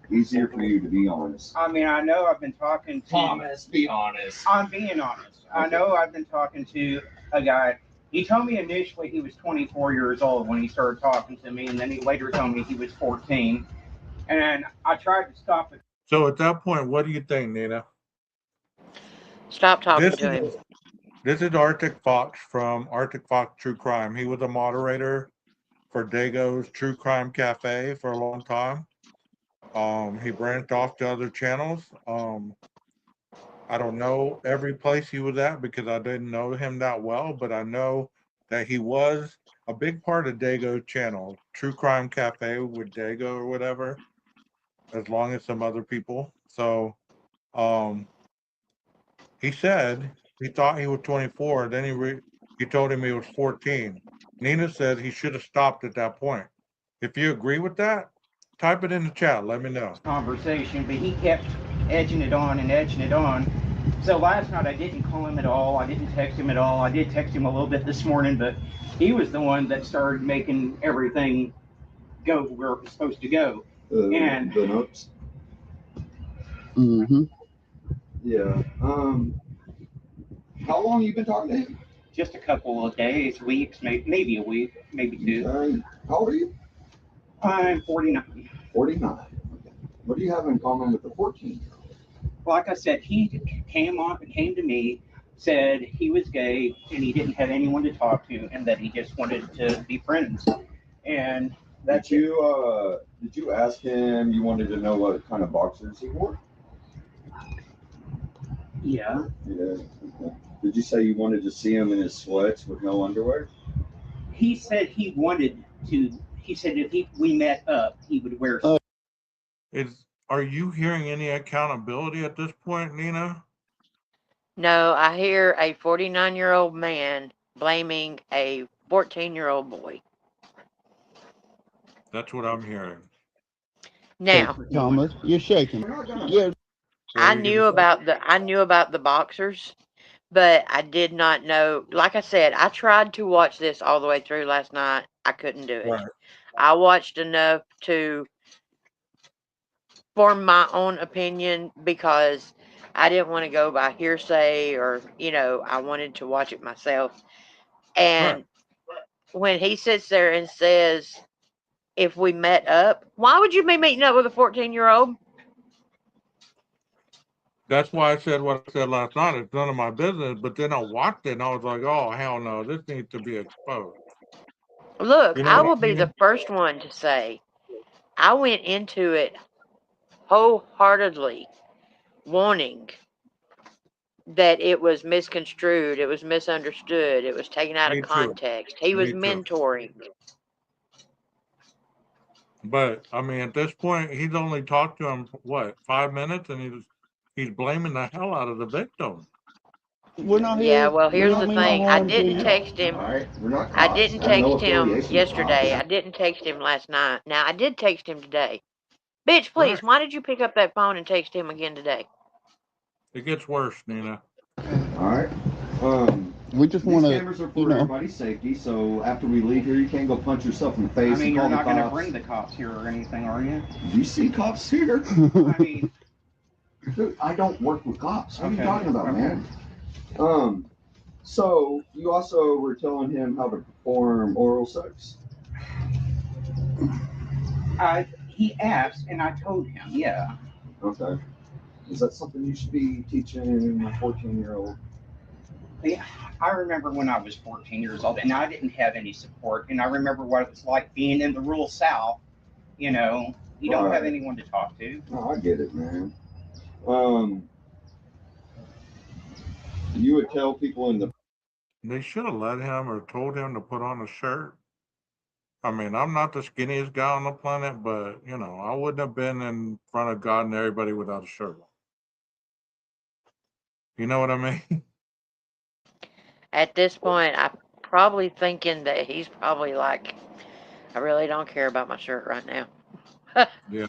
be easier for you to be honest. I mean, I know I've been talking to. Thomas, be honest. I'm being honest. I know I've been talking to a guy. He told me initially he was 24 years old when he started talking to me, and then he later told me he was 14. And I tried to stop it. So at that point, what do you think, Nina? stop talking This to him. is this is Arctic Fox from Arctic Fox True Crime. He was a moderator for Dago's True Crime Cafe for a long time. He branched off to other channels. I don't know every place he was at because I didn't know him that well, but I know that he was a big part of Dago's channel, True Crime Cafe with Dago or whatever, as long as some other people. So um, he said he thought he was 24. Then he told him he was 14. Nina said he should have stopped at that point. If you agree with that, type it in the chat. Let me know. Conversation, but he kept edging it on and edging it on. So last night I didn't call him at all. I didn't text him at all. I did text him a little bit this morning, but he was the one that started making everything go where it was supposed to go. And the notes. Mm-hmm. Yeah. How long you been talking to him? Just a couple of days, weeks, maybe a week, maybe two. How old are you? I'm 49. 49. Okay. What do you have in common with the 14-year-old? Like I said, he came to me, said he was gay and he didn't have anyone to talk to, and that he just wanted to be friends. And that's did you ask him? You wanted to know what kind of boxers he wore? Yeah. Yeah. Okay. Did you say you wanted to see him in his sweats with no underwear? He said he wanted to. He said if we met up, he would wear. Are you hearing any accountability at this point, Nina? No, I hear a 49-year-old man blaming a 14-year-old boy. That's what I'm hearing. Now, Thomas, you're shaking. Yeah. I knew about the boxers, but I did not know. Like I said, I tried to watch this all the way through last night. I couldn't do it. Right. I watched enough to form my own opinion because I didn't want to go by hearsay or, I wanted to watch it myself. And when he sits there and says, if we met up, why would you be meeting up with a 14-year-old? That's why I said what I said last night. It's none of my business. But then I watched it and I was like, oh, hell no, this needs to be exposed. Look, You know I what will I be mean? the first one to say I went into it wholeheartedly wanting that it was misconstrued, it was misunderstood, it was taken out of Me too. context. He was Me too. mentoring. But I mean, at this point, he's only talked to him what 5 minutes, and he's blaming the hell out of the victim. We're not here. Yeah, well, we here's don't the mean no thing. I harm to didn't you. text him. All right, we're not cops. I didn't I have no text him affiliation with yesterday. I cops. didn't text him last night. Now, I did text him today. Bitch, please, Right. why did you pick up that phone and text him again today? It gets worse, Nina. All right. We just These want cameras to, are for everybody's safety, so after we leave here, you can't go punch yourself in the face. I mean, and you're call not the going to cops. bring the cops here or anything, are you? Do you see cops here? I mean, Dude, I don't work with cops. What are you Okay. talking about, man? So you also were telling him how to perform oral sex? he asked, and I told him, yeah. Okay. Is that something you should be teaching a 14-year-old? Yeah, I remember when I was 14 years old, and I didn't have any support, and I remember what it's like being in the rural South. You know, you don't have Right. anyone to talk to. No, I get it, man. You would tell people in the They should have let him or told him to put on a shirt. I mean, I'm not the skinniest guy on the planet, but I wouldn't have been in front of God and everybody without a shirt on. You know what I mean? At this point, I'm probably thinking that he's probably like, I really don't care about my shirt right now. Yeah.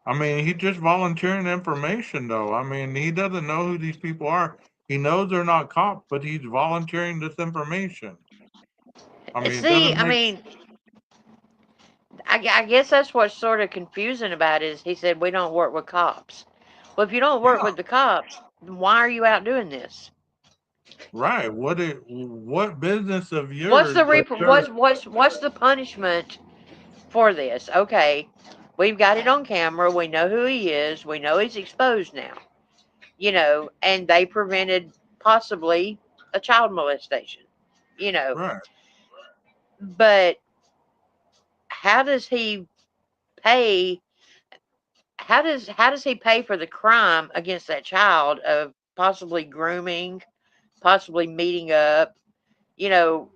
I mean, he's just volunteering information, though. I mean, he doesn't know who these people are. He knows they're not cops, but he's volunteering this information. I mean, it See, doesn't I make. mean, I guess that's what's sort of confusing about it is he said, we don't work with cops. Well, if you don't work with the cops, then why are you out doing this? Right. What business of yours? What's the what's the punishment for this? Okay, we've got it on camera. We know who he is. We know he's exposed now. And they prevented possibly a child molestation. Right. But how does he pay? How does he pay for the crime against that child of possibly grooming, possibly meeting up? You know,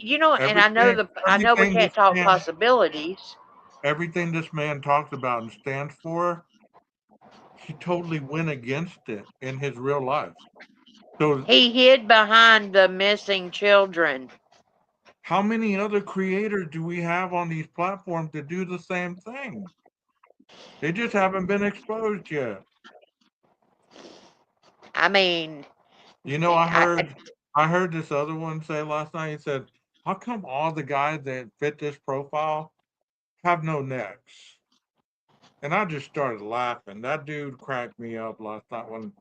and I know we Everything can't this talk man, possibilities. everything this man talks about and stands for, he totally went against it in his real life. So He hid behind the missing children. how many other creators do we have on these platforms that do the same thing? They just haven't been exposed yet. I mean, I heard this other one say last night. He said, "How come all the guys that fit this profile have no necks?" And I just started laughing. That dude cracked me up last night when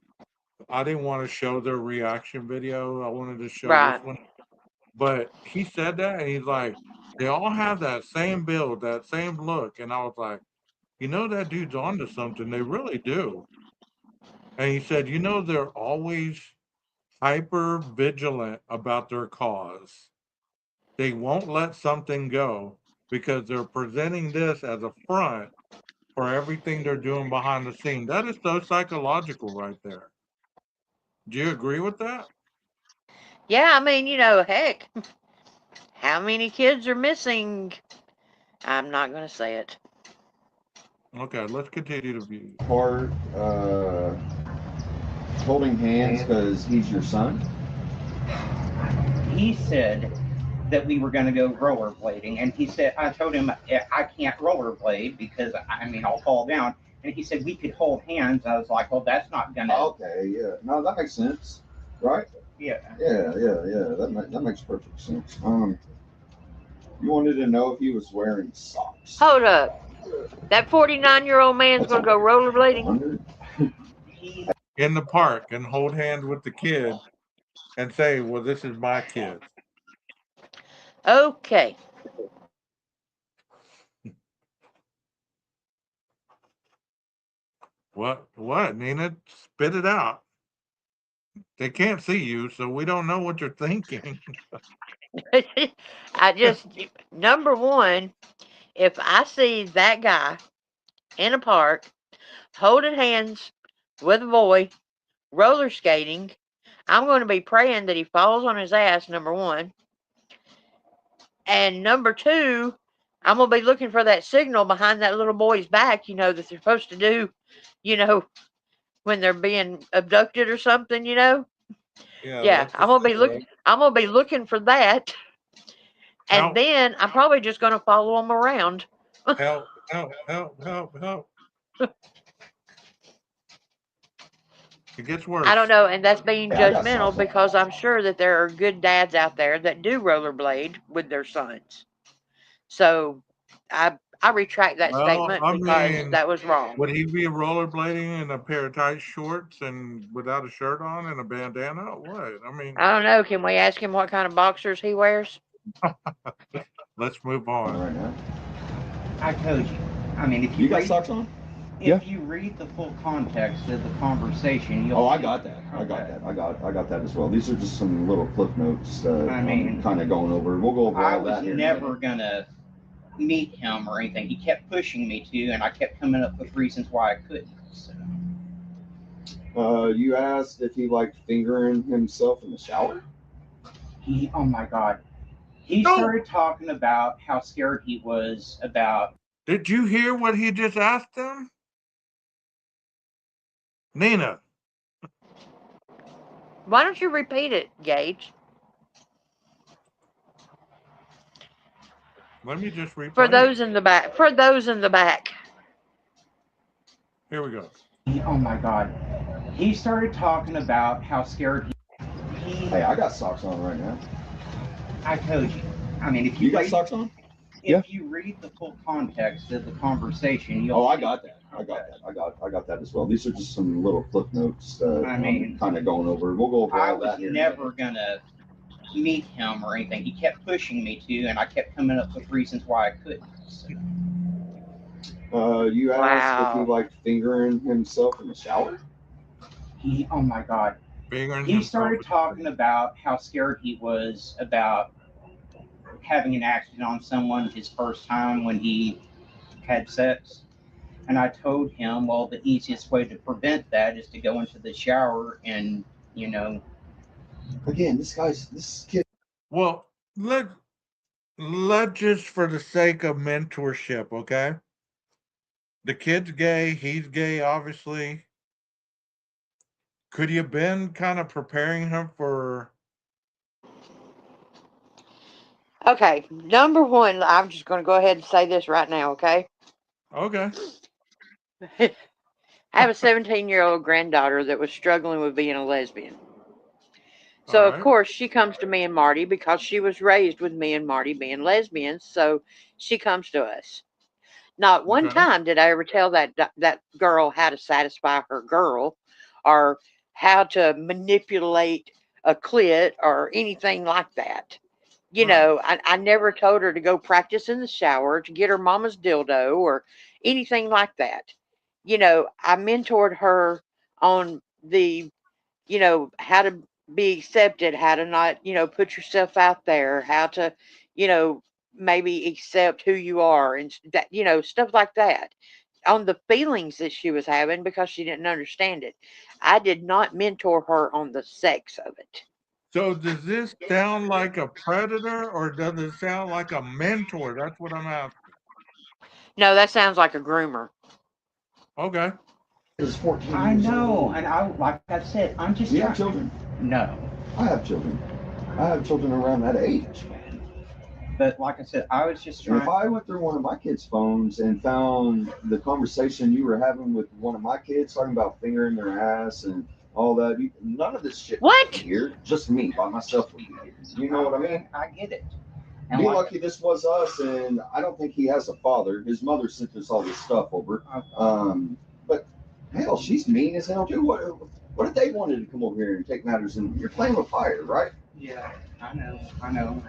I didn't want to show their reaction video. I wanted to show Right. this one. But he said that, and he's like, they all have that same build, that same look. And I was like, that dude's onto something. They really do. And he said, they're always hyper vigilant about their cause. They won't let something go because they're presenting this as a front for everything they're doing behind the scene. That is so psychological right there. Do you agree with that? Yeah, I mean, heck, how many kids are missing? I'm not going to say it. Okay, let's continue to view. Part holding hands because he's your son. He said that we were going to go rollerblading, and he said, I told him I can't rollerblade because I'll fall down. And he said we could hold hands. I was like, well, that's not gonna. Okay, yeah, no, that makes sense, right? Yeah. Yeah. That makes perfect sense. You wanted to know if he was wearing socks. Hold up. That 49-year-old man's going to go rollerblading? In the park and hold hands with the kid and say, well, this is my kid. Okay. What, Nina? Spit it out. They can't see you, so we don't know what you're thinking. Number one, if I see that guy in a park holding hands with a boy roller skating, I'm going to be praying that he falls on his ass, number one. And number two, I'm going to be looking for that signal behind that little boy's back, that they're supposed to do, when they're being abducted or something, Yeah, I'm gonna be looking for that. And then I'm probably just gonna follow them around. Help. It gets worse. I don't know, and that's being judgmental because I'm sure that there are good dads out there that do rollerblade with their sons. So I retract that statement because that was wrong. Would he be rollerblading in a pair of tight shorts and without a shirt on and a bandana? What? I don't know. Can we ask him what kind of boxers he wears? Let's move on. Right now. I told you. If you got socks on? If you read the full context of the conversation, you'll. Oh, I got that. I got that as well. These are just some little clip notes. I'm kind of going over. We'll go over all that here. I was never gonna meet him or anything. He kept pushing me to, and I kept coming up with reasons why I couldn't. So. You asked if he liked fingering himself in the shower. Oh my God. He started talking about how scared he was about. Did you hear what he just asked them? Nina. Why don't you repeat it, Gage? Let me just repeat. For those in the back. Here we go. Oh my God. He started talking about how scared he. Hey, I got socks on right now. I told you. If you got socks on? If you read the full context of the conversation, you'll. Oh, I got that. I got that as well. These are just some little clip notes. I'm kind of going over. We'll go over all that here. I was never gonna meet him or anything. He kept pushing me to, and I kept coming up with reasons why I couldn't. So. You asked if he liked fingering himself in the shower. Oh my God. He started talking about how scared he was about having an accident on someone his first time when he had sex. And I told him, well, the easiest way to prevent that is to go into the shower and, Again, this kid. Well, let just for the sake of mentorship, okay? The kid's gay, he's gay, obviously. Could you have been kind of preparing him for? Okay, number one, I'm just going to go ahead and say this right now, okay? Okay. I have a 17-year-old granddaughter that was struggling with being a lesbian. So, of course, she comes to me and Marty because she was raised with me and Marty being lesbians. So she comes to us. Not one time did I ever tell that girl how to satisfy her girl or how to manipulate a clit or anything like that. You Right. know, I never told her to go practice in the shower to get her mama's dildo or anything like that. You know, I mentored her on the, you know, how to be accepted, how to not, you know, put yourself out there, how to, you know, maybe accept who you are and that, you know, stuff like that. On the feelings that she was having because she didn't understand it. I did not mentor her on the sex of it. So does this sound like a predator or does it sound like a mentor? That's what I'm asking. No, that sounds like a groomer. Okay. Is 14 I years know, old. and like I said, I'm just Do you have trying. children? No, I have children. I have children around that age. but like I said, I was just And if trying. I went through one of my kids' phones and found the conversation you were having with one of my kids talking about fingering their ass and all that, none of this shit would be What? here. Just me by myself would be here. You know what I mean? I get it. And Be like, lucky this was us, and I don't think he has a father. His mother sent us all this stuff over. But hell, she's mean as hell too. What if they wanted to come over here and take matters in? You're playing with fire, right? yeah, I know, I know.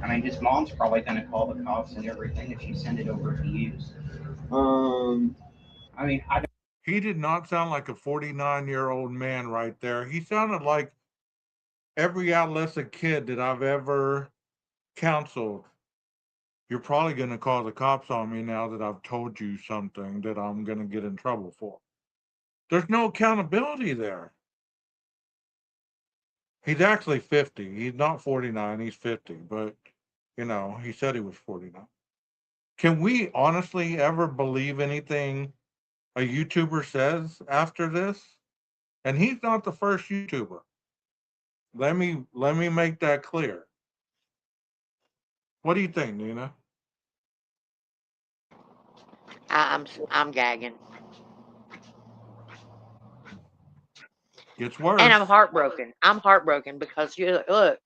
I mean, his mom's probably gonna call the cops and everything if you send it over to you. Um, I mean, I He did not sound like a 49-year-old man right there. He sounded like every adolescent kid that I've ever counseled. You're probably going to call the cops on me now that I've told you something that I'm going to get in trouble for. There's no accountability there. He's actually 50. He's not 49. He's 50, but you know, he said he was 49. Can we honestly ever believe anything a YouTuber says after this? And he's not the first YouTuber. Let me make that clear. What do you think, Nina? I'm gagging. Gets And worse. I'm heartbroken. I'm heartbroken because you look,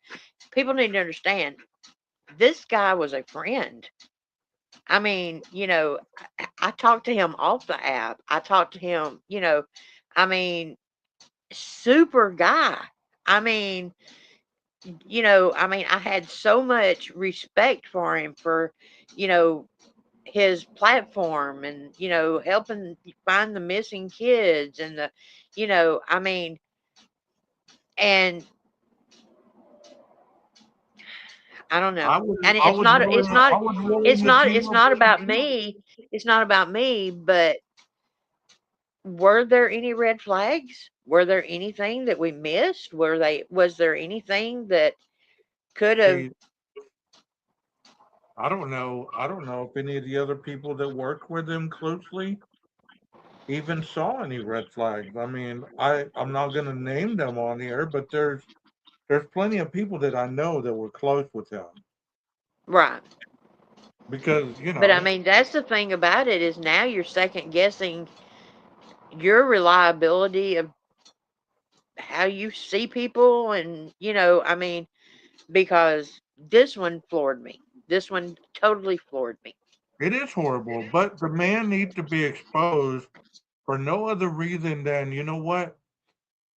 people need to understand this guy was a friend. I mean, you know, I talked to him off the app. I talked to him, you know, I mean, super guy. I mean, you know, I mean, I had so much respect for him for, you know, his platform and, you know, helping find the missing kids and the, you know, I mean, and I don't know. I would And I would willing I would willing to team it's up not with about you. me. It's not about me, but were there any red flags? Were there anything that we missed? Was there anything that could have See, I don't know. I don't know if any of the other people that work with him closely even saw any red flags. I mean, I'm not going to name them on here, but there's plenty of people that I know that were close with him right? because you But I know mean, that's the thing about it is now you're second guessing your reliability of how you see people and you know, I mean, because this one floored me. This one totally floored me. it is horrible. But the man needs to be exposed for no other reason than you know what?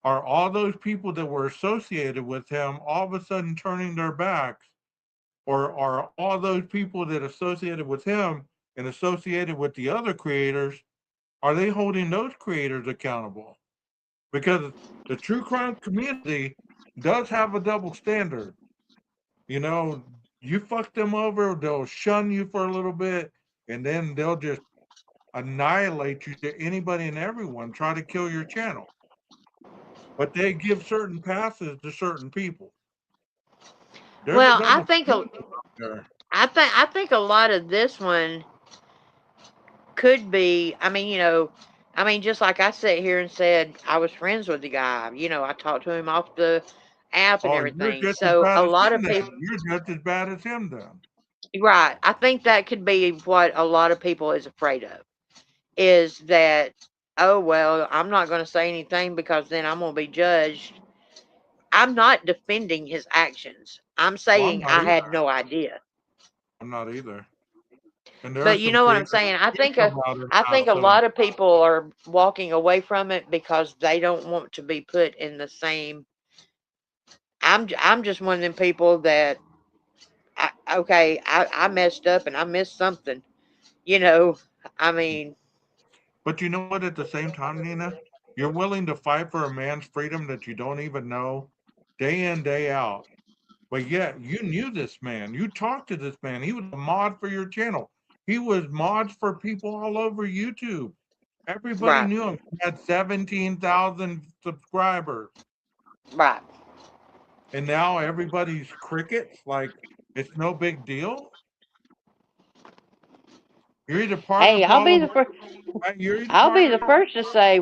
Are all those people that were associated with him all of a sudden turning their backs, or are all those people that associated with him and associated with the other creators? Are they holding those creators accountable? Because the true crime community does have a double standard. You know, you fuck them over, they'll shun you for a little bit, and then they'll just annihilate you to anybody and everyone, try to kill your channel. But they give certain passes to certain people. There's a Well, double standard there. I think a lot of this one could be, I mean, you know, I mean, just like I sat here and said, I was friends with the guy. You know, I talked to him off the app and Oh, you're everything. just as So bad a as lot him of then. people, You're just as bad as him then. right? I think that could be what a lot of people is afraid of is that, oh, well, I'm not going to say anything because then I'm going to be judged. I'm not defending his actions. I'm Well, I'm saying not I either. had no idea. I'm not either. And there are But you some know what I'm creative saying? I think people out there I now think a selling. lot of people are walking away from it because they don't want to be put in the same. I'm just one of them people that I messed up and I missed something. You know, I mean, But you know what? At the same time, Nina, you're willing to fight for a man's freedom that you don't even know, day in, day out. But yet, you knew this man. You talked to this man. He was a mod for your channel. He was mods for people all over YouTube. Everybody right, knew him. He had 17,000 subscribers. right. And now everybody's crickets. Like, it's no big deal. You're either part of the Hey, problem, right? You're either I'll part be of the the problem. first to say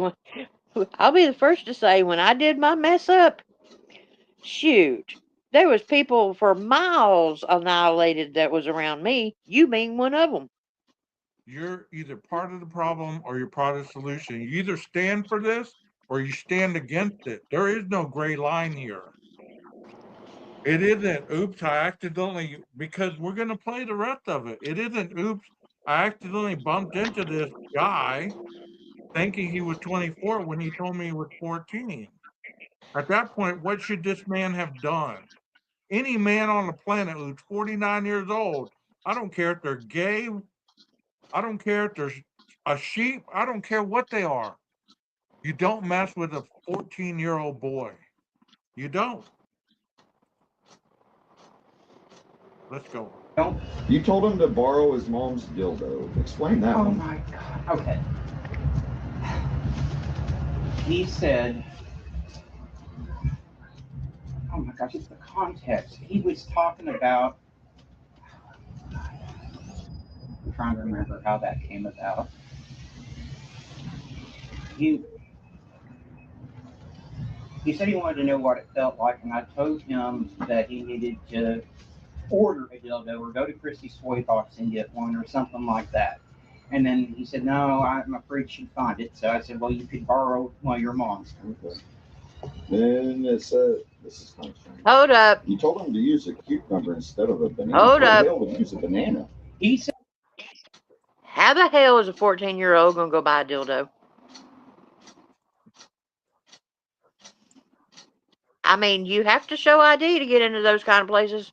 I'll be the first to say when I did my mess up, shoot, there was people for miles annihilated that was around me. You being one of them. You're either part of the problem or you're part of the solution. You either stand for this or you stand against it. There is no gray line here. It isn't, oops, I accidentally, because we're going to play the rest of it. It isn't, oops, I accidentally bumped into this guy thinking he was 24 when he told me he was 14. At that point, what should this man have done? Any man on the planet who's 49 years old, I don't care if they're gay, I don't care if they're a sheep, I don't care what they are. You don't mess with a 14-year-old boy. You don't. Let's go. Don't. You told him to borrow his mom's dildo. Explain that Oh one. my God. Okay. He said, oh my gosh, it's the context. He was talking about, I'm trying to remember how that came about. He said he wanted to know what it felt like, and I told him that he needed to order a dildo or go to Christie's Toy Box and get one or something like that. And then he said, no, I'm afraid she'd find it. So I said, well, you could borrow one of your mom's. Okay. Then it said, this is kind of strange. Hold up. You told him to use a cucumber instead of a banana. Hold Why up. the hell would you use a banana? He said, How the hell is a 14-year-old gonna go buy a dildo? I mean, you have to show ID to get into those kind of places.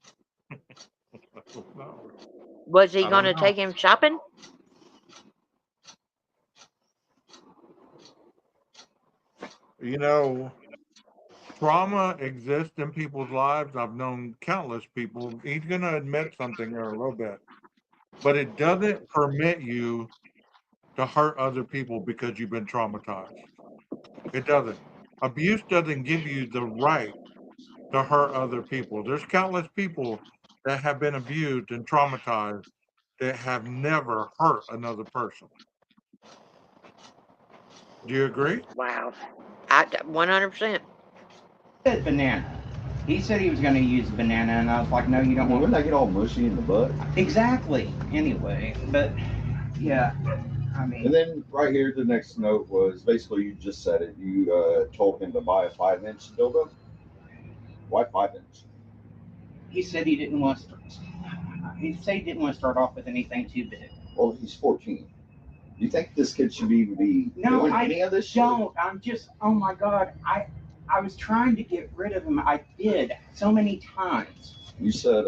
No. Was he I going don't to know. take him shopping? You know, trauma exists in people's lives. I've known countless people. He's going to admit something here a little bit, but it doesn't permit you to hurt other people because you've been traumatized. It doesn't. Abuse doesn't give you the right to hurt other people. There's countless people that have been abused and traumatized that have never hurt another person. Do you agree? Wow. 100%. said banana. He said he was going to use banana, and I was like, no, you don't want. Wouldn't that get all mushy in the butt? Exactly. Anyway, but yeah, I mean. And then right here, the next note was basically you just said it. You told him to buy a 5-inch dildo. Why 5-inch? He said he didn't want to. He said he didn't want to start off with anything too big. Well, he's 14. You think this kid should even be doing any of this shit? Don't. I'm just. Oh my God. I was trying to get rid of him. I did so many times. You said,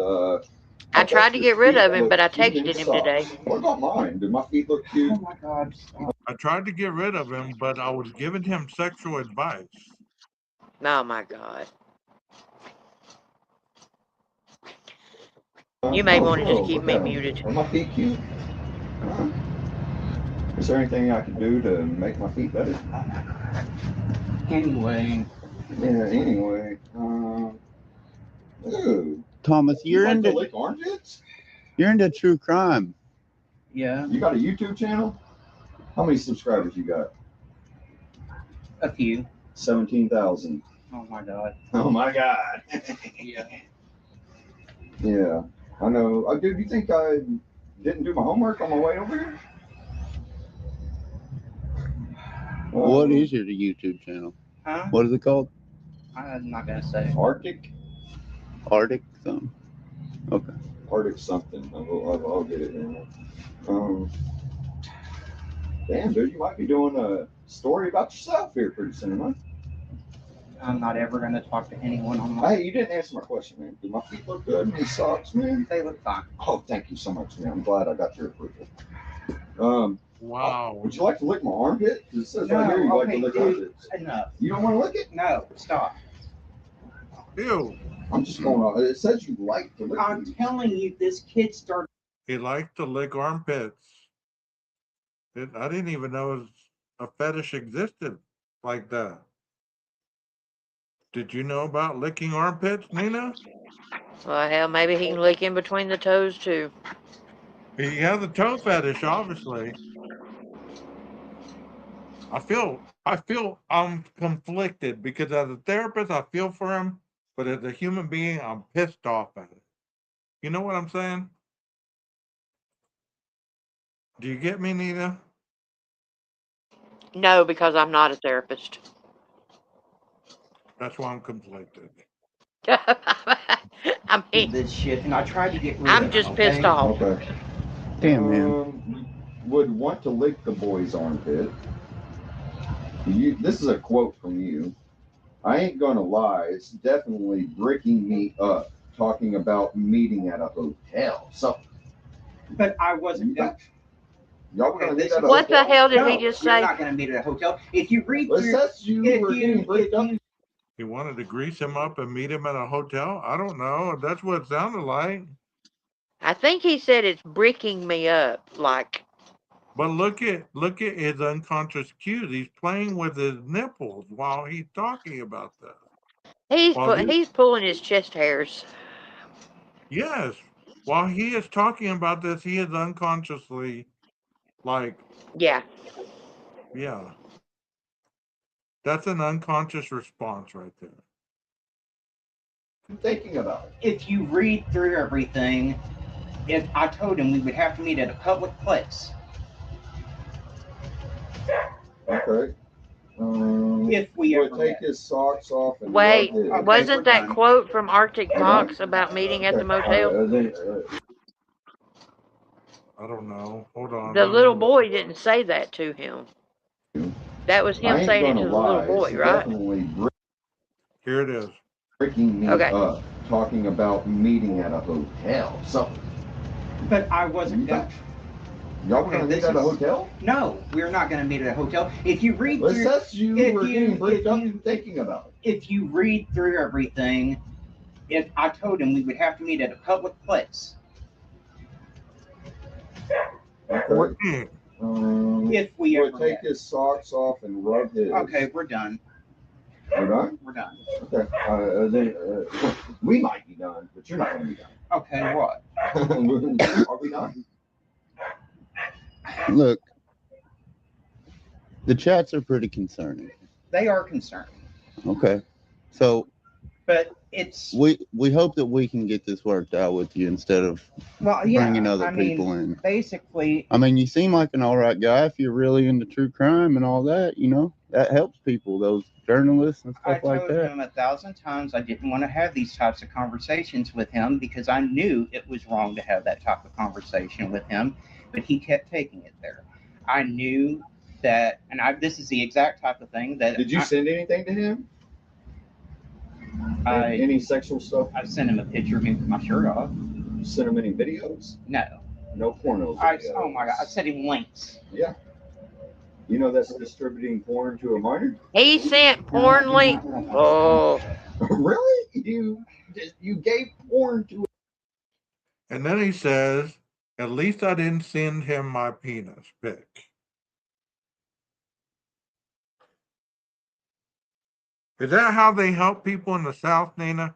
I tried to get rid of him, but I cute in texted him today. socks. What about mine? Do my feet look cute? Oh my God. Stop. I tried to get rid of him, but I was giving him sexual advice. Oh my God. You may want to just keep me muted. Are my feet cute? Is there anything I can do to make my feet better? Anyway. Yeah, anyway. Dude. Thomas, You you're like to into lick oranges? you're into true crime. Yeah. You got a YouTube channel? How many subscribers you got? A few. 17,000. Oh my God. Oh my God. Yeah. Yeah, I know. Dude, you think I didn't do my homework on my way over here? What is your YouTube channel? Huh? What is it called? I'm not gonna say. Arctic? Arctic something? Okay. Arctic something. I'll get it in. Damn, dude, you might be doing a story about yourself here pretty soon, huh? I'm not ever going to talk to anyone online. Hey, you didn't answer my question, man. Do my feet look good in these socks, man? They look fine. Oh, thank you so much, man. I'm glad I got your approval. Wow. Would you like to lick my armpit? 'Cause it says right here you like to lick armpits. Enough. You don't want to lick it? No, stop. Ew. I'm just going on. It says you like to lick I'm these. telling you, this kid started. He likes to lick armpits. I didn't even know a fetish existed like that. Did you know about licking armpits, Nina? Well, hell, maybe he can lick in between the toes too. He has a toe fetish, obviously. I feel I'm conflicted because as a therapist, I feel for him, but as a human being, I'm pissed off at it. You know what I'm saying? Do you get me, Nina? No, because I'm not a therapist. That's why I'm conflicted. I mean, this shit, and I tried to get rid I'm of just it, pissed okay? off. Okay. Damn, man. Would want to lick the boy's armpit. This is a quote from you. I ain't gonna lie, it's definitely breaking me up talking about meeting at a hotel. So, But I wasn't. y'all were gonna meet at a What the hotel? hell did No, he just we're say? not going to meet at a hotel. If you read Well, it through, says you were getting bricked up. He wanted to grease him up and meet him at a hotel? I don't know. That's what it sounded like. I think he said it's bricking me up. Like, But look at his unconscious cues. He's playing with his nipples while he's talking about that. he's pulling his chest hairs. Yes. While he is talking about this, he is unconsciously like, Yeah. yeah. That's an unconscious response right there. I'm thinking about it. if you read through everything, if I told him we would have to meet at a public place. Okay. If we would ever take met. his socks off and Wait, rub his. Okay, wasn't we're that done. quote from Arctic We're Fox done? about meeting at the Okay, motel? I don't know. Hold on. The little boy didn't say that to him. That was I him ain't saying it gonna to the little lie, it's boy, right? definitely Here it is. breaking me Okay. up talking about meeting at a hotel. So, But I wasn't going. y'all were gonna meet at a hotel? No, we're not going to meet at a hotel. If you read Well, it through, says you if were you- getting bricked if up you- and thinking about it. if you read through everything, if I told him we would have to meet at a public place. Okay. If we would ever take met. his socks off and rub his. Okay, we're done. We're done? We're done. Okay. We might be done, but you're not gonna be done. Okay, what? Are we done? Look, the chats are pretty concerning. They are concerned, Okay. So but it's we hope that we can get this worked out with you instead of bringing other people in. Basically, I mean, you seem like an all right guy if you're really into true crime and all that, you know. That helps people, those journalists and I stuff like told that. him 1,000 times I didn't want to have these types of conversations with him because I knew it was wrong to have that type of conversation with him, but he kept taking it there. I knew that, and this is the exact type of thing that. Did you send anything to him? Any sexual stuff? I sent him a picture of me with my shirt off. You sent him any videos? No. No porno Oh videos. my God! I sent him links. Yeah. You know that's distributing porn to a minor? He sent porn link. Oh, Really? You gave porn to. And then he says, at least I didn't send him my penis pic. Is that how they help people in the South, Nina?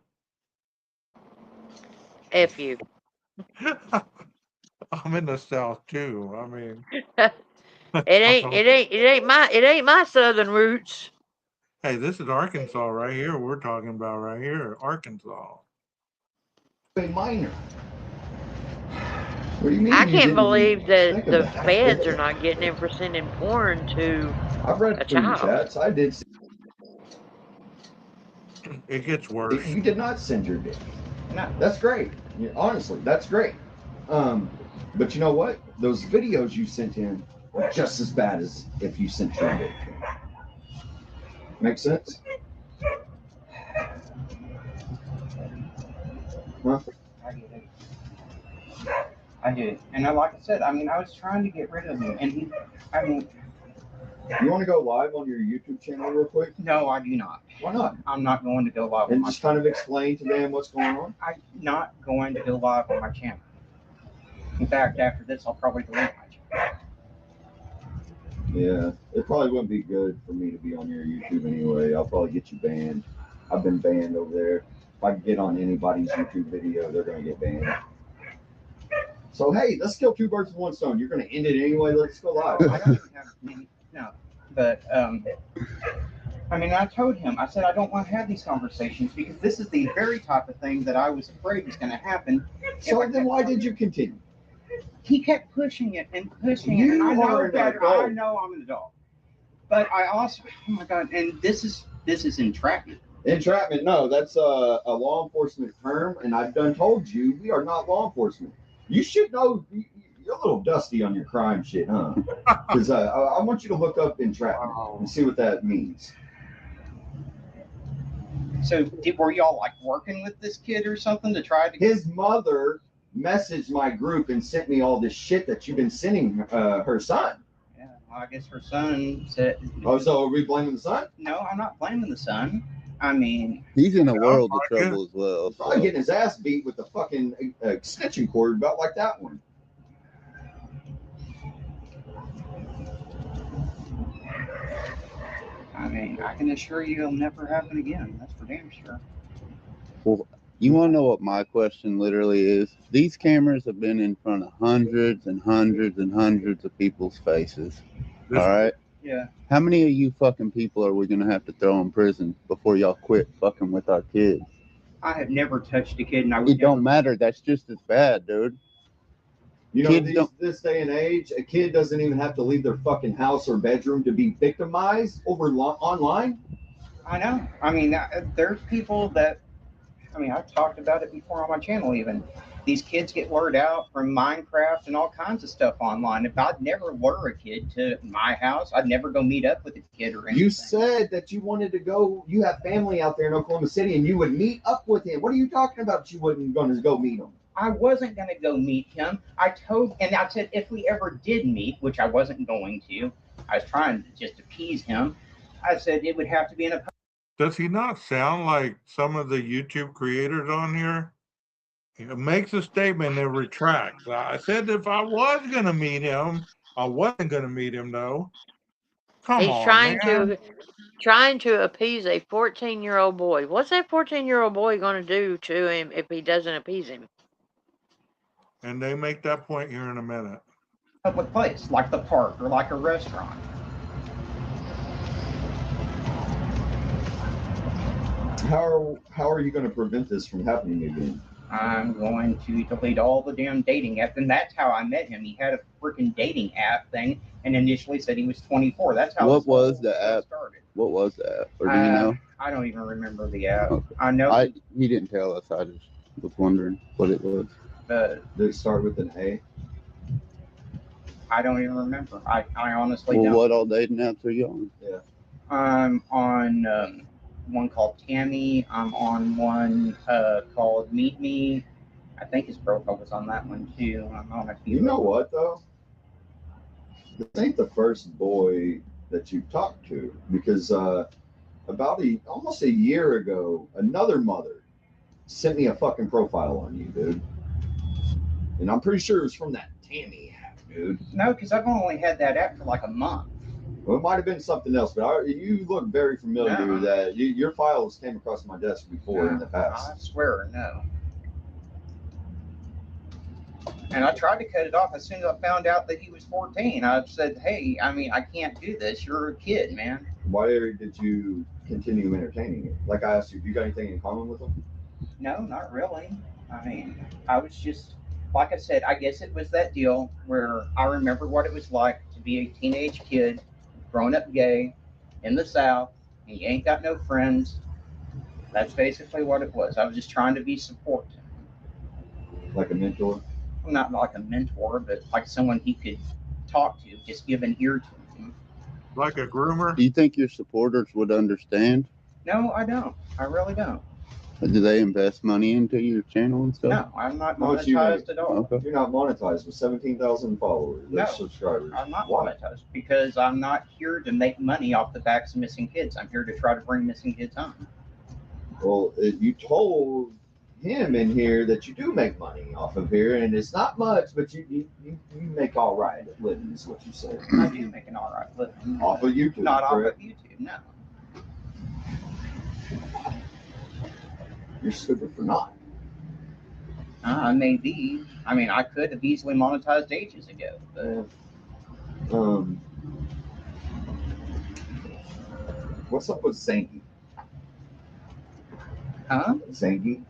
F you. I'm in the South too. I mean, It ain't my southern roots. hey, this is Arkansas right here. We're talking about right here, Arkansas. A minor. What do you mean? I you can't didn't believe that think the about feds it? are not getting him for sending porn to I've read a through your child. chats. I did. It gets worse. You did not send your dick. No. That's great. Yeah, honestly, that's great. But you know what? Those videos you sent in are just as bad as if you sent your video. Make sense? Huh? I get it. I did. And like I said, I mean, I was trying to get rid of him. And he, I mean, You want to go live on your YouTube channel real quick? no, I do not. Why not? I'm not going to go live on And my just kind of explain to them what's going on? I'm not going to go live on my channel. In fact, after this, I'll probably delete my channel. Yeah, it probably wouldn't be good for me to be on your YouTube anyway. I'll probably get you banned. I've been banned over there. If I get on anybody's YouTube video, they're going to get banned. So, hey, let's kill two birds with one stone. You're going to end it anyway. Let's go live. I don't even have many, no. But, I mean, I told him, I said, I don't want to have these conversations because this is the very type of thing that I was afraid was going to happen. So then why did you continue? He kept pushing it and pushing it. You And I know are an better. adult. I know I'm an adult. But I also, oh my God, and this is entrapment. Entrapment, no, that's a law enforcement term, and I've done told you we are not law enforcement. You should know you're a little dusty on your crime shit, huh? Because I want you to look up entrapment and see what that means. So were y'all like working with this kid or something to try to His mother messaged my group and sent me all this shit that you've been sending her son. Yeah, well, I guess her son said. Oh, so are we blaming the son? No, I'm not blaming the son. I mean, He's in a world of trouble as well. Probably So. getting his ass beat with a fucking extension cord about like that one. I mean, I can assure you it'll never happen again. That's for damn sure. Well, you want to know what my question literally is? These cameras have been in front of hundreds and hundreds and hundreds of people's faces. This- All right? Yeah. How many of you fucking people are we going to have to throw in prison before y'all quit fucking with our kids? I have never touched a kid, and I would It don't matter. That's just as bad, dude. You know, Kids don't- this day and age, a kid doesn't even have to leave their fucking house or bedroom to be victimized over online. I know. I mean, there's people that, I mean, I've talked about it before on my channel even. These kids get lured out from Minecraft and all kinds of stuff online. If I'd never lure a kid to my house, I'd never go meet up with a kid or anything. You said that you wanted to go, you have family out there in Oklahoma City and you would meet up with him. What are you talking about? You wasn't going to go meet him. I wasn't going to go meet him. I said if we ever did meet, which I wasn't going to, I was trying to just appease him. I said it would have to be in a. Does he not sound like some of the YouTube creators on here? He makes a statement and retracts. I said if I was going to meet him, I wasn't going to meet him, though. Come He's on, trying to appease a 14-year-old boy. What's that 14-year-old boy going to do to him if he doesn't appease him? And they make that point here in a minute. Public place like the park or like a restaurant. How are you going to prevent this from happening again? I'm going to delete all the damn dating apps, and that's how I met him. He had a freaking dating app thing, and initially said he was 24. That's how. What this was whole the thing app? started. What was that? Or do you know? I don't even remember the app. Okay. I know. He didn't tell us. I just was wondering what it was. Did it start with an A? I don't even remember. I honestly Well, don't. what all dating apps are you on? I'm on one called Tammy. I'm on one called Meet Me. I think his profile was on that one too. I'm on a few. You know what, though? This ain't the first boy that you talked to, because about almost a year ago, another mother sent me a fucking profile on you, dude. And I'm pretty sure it was from that Tammy app, dude. No, because I've only had that app for like a month. Well, it might have been something else, but you look very familiar No. that your files came across my desk before in the past. I swear, no. And I tried to cut it off as soon as I found out that he was 14. I said, hey, I mean, I can't do this. You're a kid, man. Why did you continue entertaining it? Like I asked you, you got anything in common with him? No, not really. I mean, I was just, like I said, I guess it was that deal where I remember what it was like to be a teenage kid, grown up gay, in the South, and you ain't got no friends. That's basically what it was. I was just trying to be supportive. Like a mentor? Not like a mentor, but like someone he could talk to, just give an ear to him. Like a groomer? Do you think your supporters would understand? No, I don't. I really don't. Do they invest money into your channel and stuff? No, I'm not How much you monetized make? at all. Okay. You're not monetized with 17,000 followers, No, subscribers. I'm not Why? monetized because I'm not here to make money off the backs of missing kids. I'm here to try to bring missing kids home. Well, you told him in here that you do make money off of here, and it's not much, but you make all right at living, is what you said. I do make an all right living. Off of YouTube, Not correct? off of YouTube, no. You're stupid for not. I may be. I mean, I could have easily monetized ages ago, but What's up with Zangy? huh? Zangy?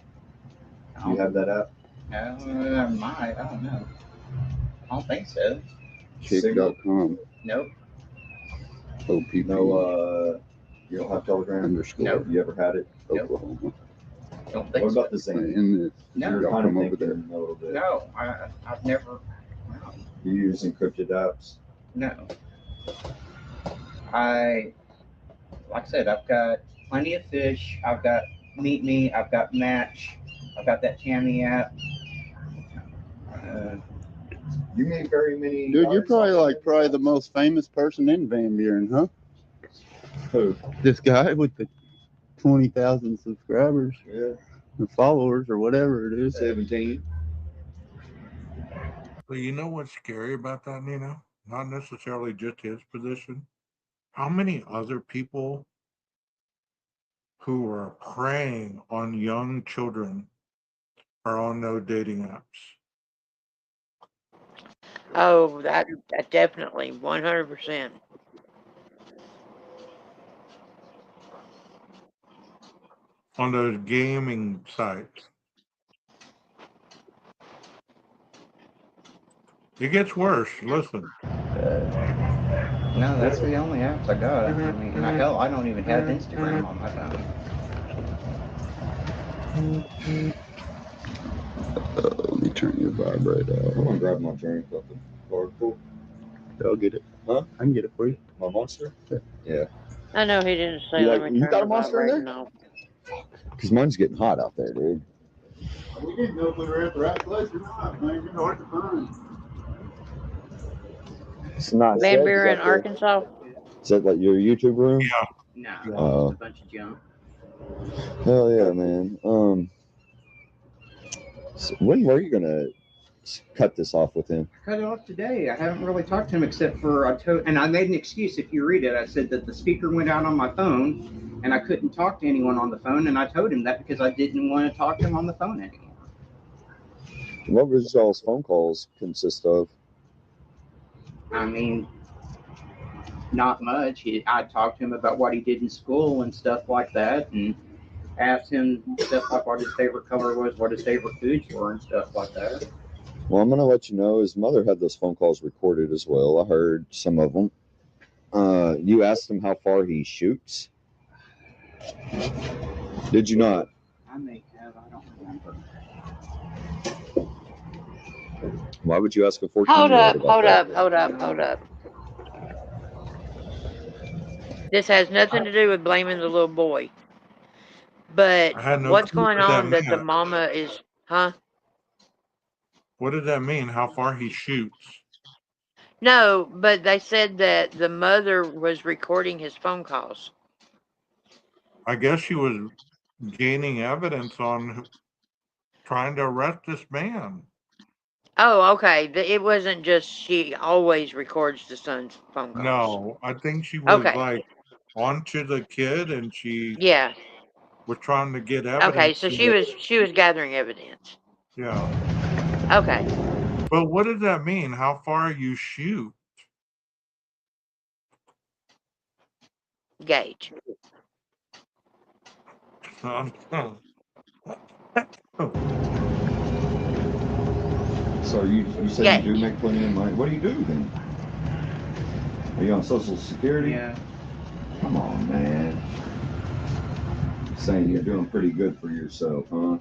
Do you have that app? I might. I don't know. I don't think so. Chick.com. Nope. OPP. No, you don't have Telegram? Underscore. Nope. You ever had it? Oklahoma. Don't think What so. about the Zangy? In this. No. You're Y'all kind of come over there. thinking a little bit. No, I've never. No. You use encrypted apps? No. Like I said, I've got plenty of fish. I've got Meet Me. I've got Match. I've got that Tammy app. You made very many. Dude, you're guys probably off like of probably that. the most famous person in Van Buren, huh? Who? This guy with the 20,000 subscribers Yeah, or followers or whatever it is. 17. But you know what's scary about that, Nina? Not necessarily just his position. How many other people who are preying on young children are on no dating apps? Oh, that definitely 100%. On those gaming sites. It gets worse. Listen, No, that's the only apps I got. I mean, hell, I don't even have Instagram on my phone. Let me turn your vibrate I'm gonna off. grab my drink off the bar. Cool. I'll get it. Huh? I can get it for you. My monster? I know he didn't say You let like- me you turn got the a monster in vibrating there? off. Because mine's getting hot out there, dude. We didn't know if we were at the right place or not, man. You're hard to find. It's not Van Buren, Arkansas. Is that like your YouTube room? yeah, No, Oh. just a bunch of junk. Hell yeah, man. So when were you gonna cut this off with him? Cut it off today. I haven't really talked to him except for and I made an excuse. If you read it, I said that the speaker went out on my phone and I couldn't talk to anyone on the phone, and I told him that because I didn't want to talk to him on the phone anymore. What was y'all's phone calls consist of? I mean, not much. I talked to him about what he did in school and stuff like that, and asked him stuff like what his favorite color was, what his favorite foods were, and stuff like that. Well, I'm gonna let you know his mother had those phone calls recorded as well. I heard some of them. You asked him how far he shoots. Did you not? I may have, I don't remember. Why would you ask a 14-year-old Hold up, about hold that? up, hold up, hold up. This has nothing to do with blaming the little boy. But I had no what's clue going what that on that the meant. mama is, huh? What does that mean? How far he shoots? No, but they said that the mother was recording his phone calls. I guess she was gaining evidence on trying to arrest this man. Oh, okay. It wasn't just she always records the son's phone calls. No, I think she was Okay. like onto the kid and she Yeah. was trying to get evidence. Okay. So she was gathering evidence. Yeah. Okay. But what does that mean? How far you shoot? Gage. So you said Yeah. you do make plenty of money. What do you do then? Are you on Social Security? Yeah. Come on, man. Saying you're doing pretty good for yourself, huh?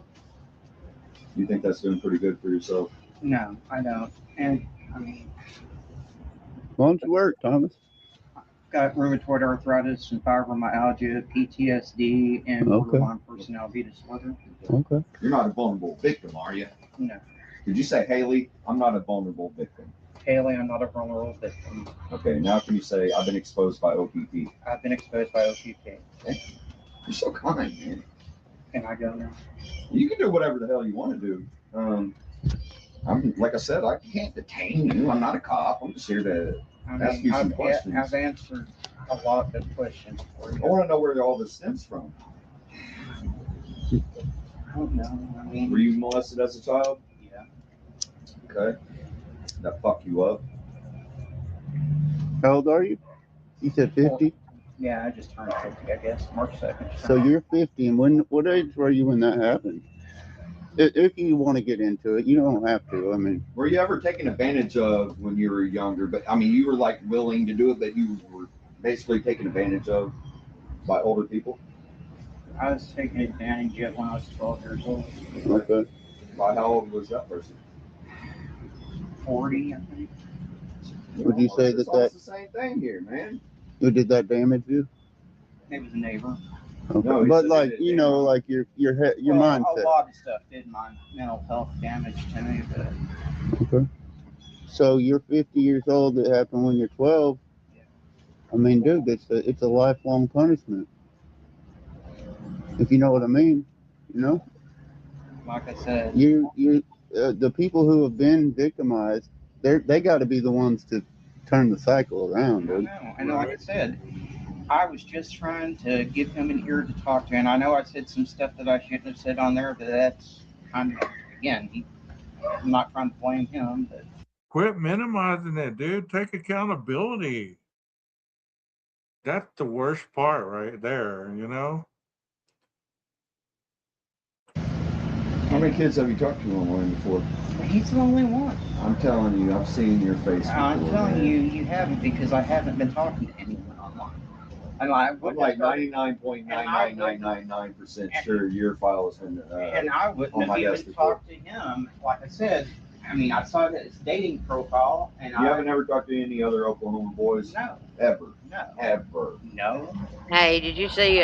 You think that's doing pretty good for yourself? No, I don't. And I mean, Why don't you work, Thomas? got rheumatoid arthritis and fibromyalgia, PTSD, and Okay. borderline personality disorder. Okay. You're not a vulnerable victim, are you? No. Did you say, Haley, I'm not a vulnerable victim? Haley, I'm not a vulnerable victim. Okay, now can you say, I've been exposed by OPP? I've been exposed by OPP. You're so kind, man. Can I go now? You can do whatever the hell you want to do. I'm like I said, I can't detain you. I'm not a cop. I'm just here to ask you some questions. I've answered a lot of questions for I you. want to know where all this stems from. I don't know. I mean, Were you molested as a child? yeah. Okay. That fuck you up? How old are you? You said 50? Yeah, I just turned 50, I guess, March 2nd. So you're 50, and what age were you when that happened? If you want to get into it, you don't have to. I mean, Were you ever taken advantage of when you were younger? But I mean, you were like willing to do it, but you were basically taken advantage of by older people? I was taken advantage of when I was 12 years old. okay. By how old was that person? 40, I think. Would you say It's that almost the same thing here, man. Who did that damage you? It was a neighbor. Okay. No, he but said like it you did. know, like your Well, mindset. A lot of stuff did my mental health damage to me, but Okay. So you're 50 years old. It happened when you're 12. I mean, dude, it's a lifelong punishment. If you know what I mean, you know. like I said, The people who have been victimized, they got to be the ones to turn the cycle around, I dude. know. And like I said, I was just trying to give him an ear to talk to. And I know I said some stuff that I shouldn't have said on there, but that's kind of, again, I'm not trying to blame him, but Quit minimizing it, dude. Take accountability. That's the worst part right there, you know? How many kids have you talked to online before? he's the only one. I'm telling you, I've seen your face before. I'm telling man. you haven't, because I haven't been talking to anyone online. And I I'm wouldn't like have started- 99.99999% sure your file has been. and I wouldn't on have my even desk before. talked to him. Like I said, I mean, I saw his dating profile, and You haven't ever talked to any other Oklahoma boys? No, Ever. no, Ever. no. Hey, did you see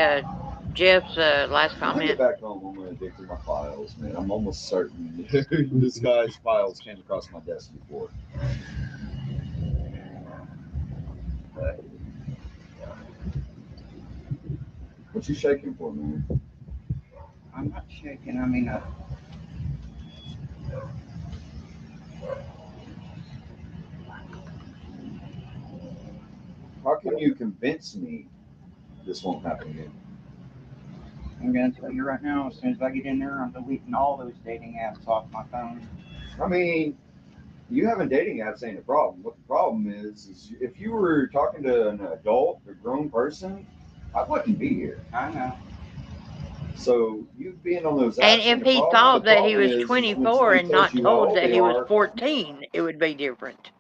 Jeff's last When I comment? get back home, I'm going to dig through my files, man. I'm almost certain this guy's files came across my desk before. But, what you shaking for, man? I'm not shaking. I mean, How can you convince me this won't happen again? I'm going to tell you right now, as soon as I get in there, I'm deleting all those dating apps off my phone. I mean, you having dating apps ain't a problem. What the problem is if you were talking to an adult, a grown person, I wouldn't be here. I know. So you being on those apps And ain't if a he problem. thought The that he problem was is when 24 somebody and tells not you how told old that they he was are, 14, it would be different.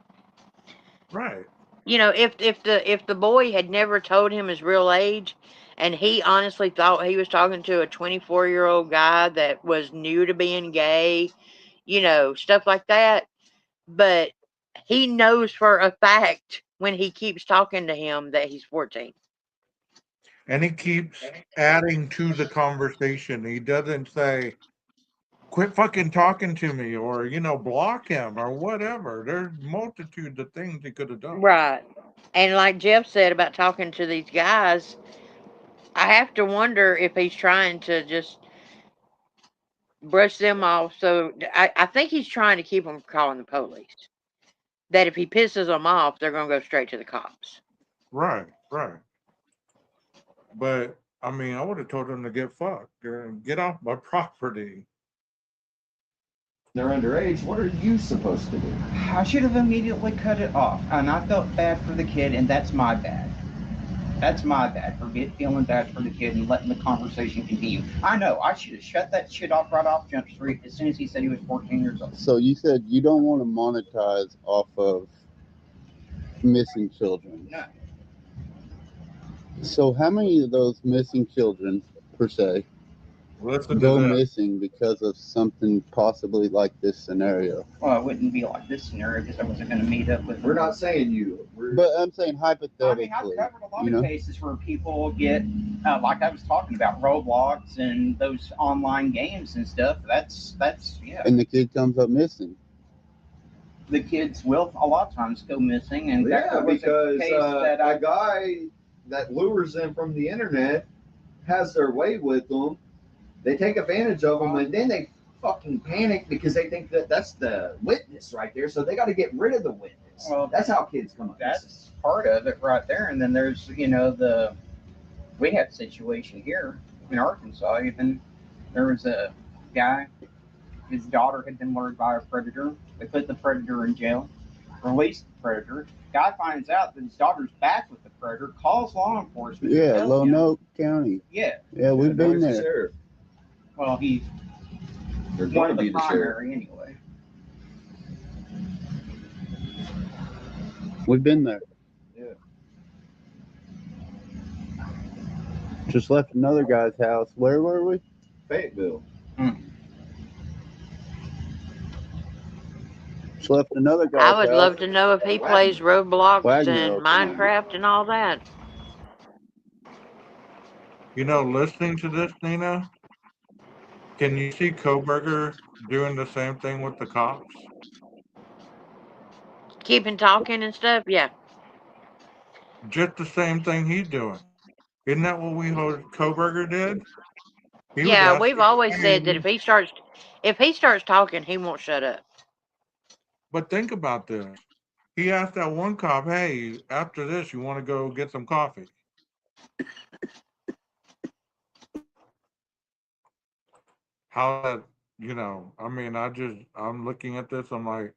Right. You know, if the boy had never told him his real age, and he honestly thought he was talking to a 24-year-old guy that was new to being gay, you know, stuff like that. But he knows for a fact when he keeps talking to him that he's 14. And he keeps adding to the conversation. He doesn't say, quit fucking talking to me, or, you know, block him or whatever. There's multitudes of things he could have done. Right. And like Jeff said about talking to these guys, I have to wonder if he's trying to just brush them off. So I think he's trying to keep them from calling the police. That if he pisses them off, they're going to go straight to the cops. Right, right. But, I mean, I would have told him to get fucked or get off my property. they're underage. What are you supposed to do? I should have immediately cut it off. And I felt bad for the kid, and that's my bad. That's my bad for feeling bad for the kid and letting the conversation continue. I know, I should have shut that shit off right off Jump Street as soon as he said he was 14 years old. So you said you don't want to monetize off of missing children. No. So how many of those missing children, per se, Listen to go this. missing because of something possibly like this scenario. Well, it wouldn't be like this scenario because I wasn't going to meet up with them. We're not saying you. But I'm saying hypothetically. I mean, I've covered a lot you know? of cases where people get, like I was talking about, Roblox and those online games and stuff. That's yeah. And the kid comes up missing. The kids will a lot of times go missing, and Yeah, that was because a case that a guy that lures them from the internet has their way with them. They take advantage of them, and then they fucking panic because they think that that's the witness right there. So they got to get rid of the witness. Well, that's how kids come up. That's part of it right there. And then there's, we had a situation here in Arkansas. Even there was a guy, his daughter had been lured by a predator. They put the predator in jail, released the predator. Guy finds out that his daughter's back with the predator, calls law enforcement. Yeah, tells Lone him- Oak County. Yeah. Yeah, we've been Noisy there. sheriff. Well, he's They're one going of to be the the sheriff. primary anyway. We've been there. Yeah. Just left another guy's house. Where were we? Fayetteville. Just left another guy's I would house. love to know if he plays Roblox Wagner, and Oklahoma. Minecraft and all that. You know, listening to this, Nina, can you see Koberger doing the same thing with the cops? Keeping talking and stuff. Yeah. Just the same thing he's doing. Isn't that what we heard Koberger did? He was Yeah, we've asking always said that things, if he starts talking, he won't shut up. but think about this. He asked that one cop, hey, after this, you want to go get some coffee? How that, I mean, I'm looking at this, I'm like,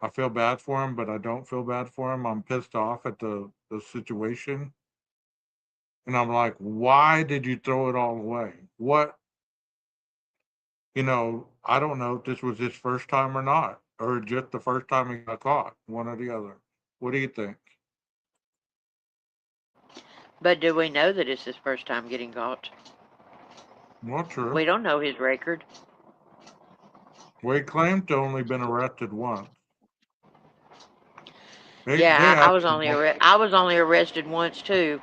I feel bad for him, but I don't feel bad for him. I'm pissed off at the situation. And I'm like, why did you throw it all away? What, I don't know if this was his first time or not, or just the first time he got caught, one or the other. What do you think? But do we know that it's his first time getting caught? Not true. We don't know his record. Well, he claimed to only been arrested once. Yeah, I was only arrested once too.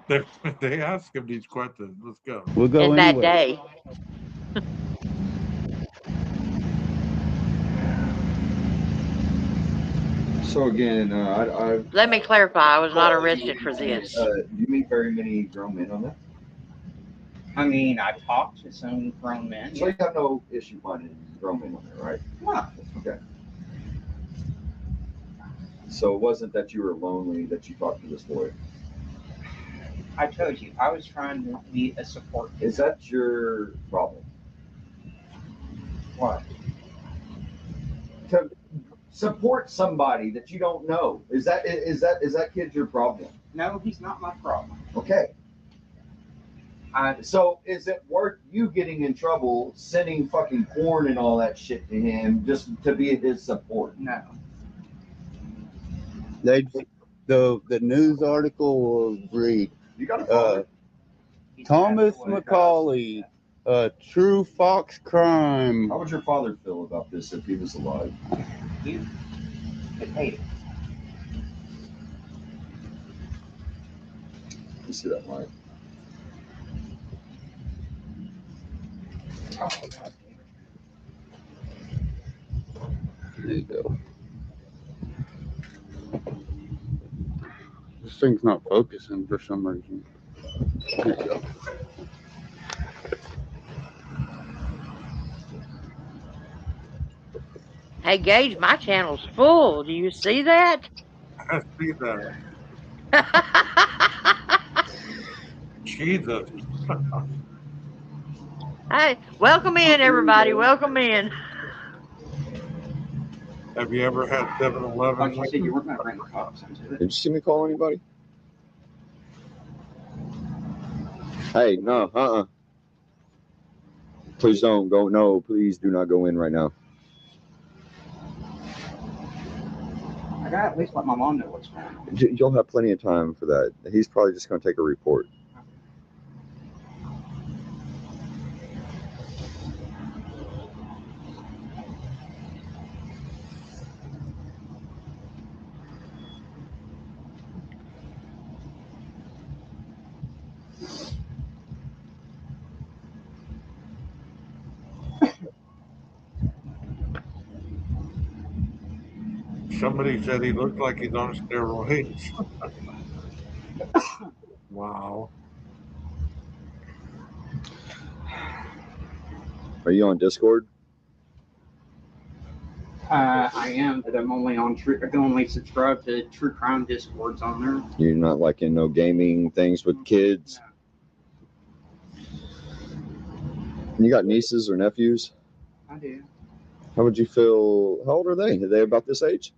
They ask him these questions. Let's go. We'll go And that anyway. day. So again, Let me clarify, I was not arrested for this. Do you meet very many grown men on that? I mean, I talked to some grown men. So you have no issue finding grown men on there, right? No. Okay. So it wasn't that you were lonely that you talked to this boy. I told you, I was trying to be a support. Is that your problem? What? To support somebody that you don't know. Is that kid your problem? No, he's not my problem. Okay. So is it worth you getting in trouble, sending fucking porn and all that shit to him just to be his support? No. The news article will read You got a father. Thomas McCauley, true Fox crime. How would your father feel about this if he was alive? He could hate it. You see that, Mike? There you go. This thing's not focusing for some reason. There you go. Hey, Gage, my channel's full. Do you see that? I see that. Jesus. Hey, welcome in, everybody. Welcome in. Have you ever had 7-Eleven? Like you said, you weren't going to bring the cops into it. Did you see me call anybody? Hey, no, Please don't go. No, please do not go in right now. I gotta at least let my mom know what's going on. You'll have plenty of time for that. He's probably just going to take a report. Somebody said he looked like he's on steroids. Wow. Are you on Discord? I am, but I'm only on True. I can only subscribe to True Crime Discords on there. You're not like in no gaming things with kids? You got nieces or nephews? I do. How would you feel? How old are they? Are they about this age?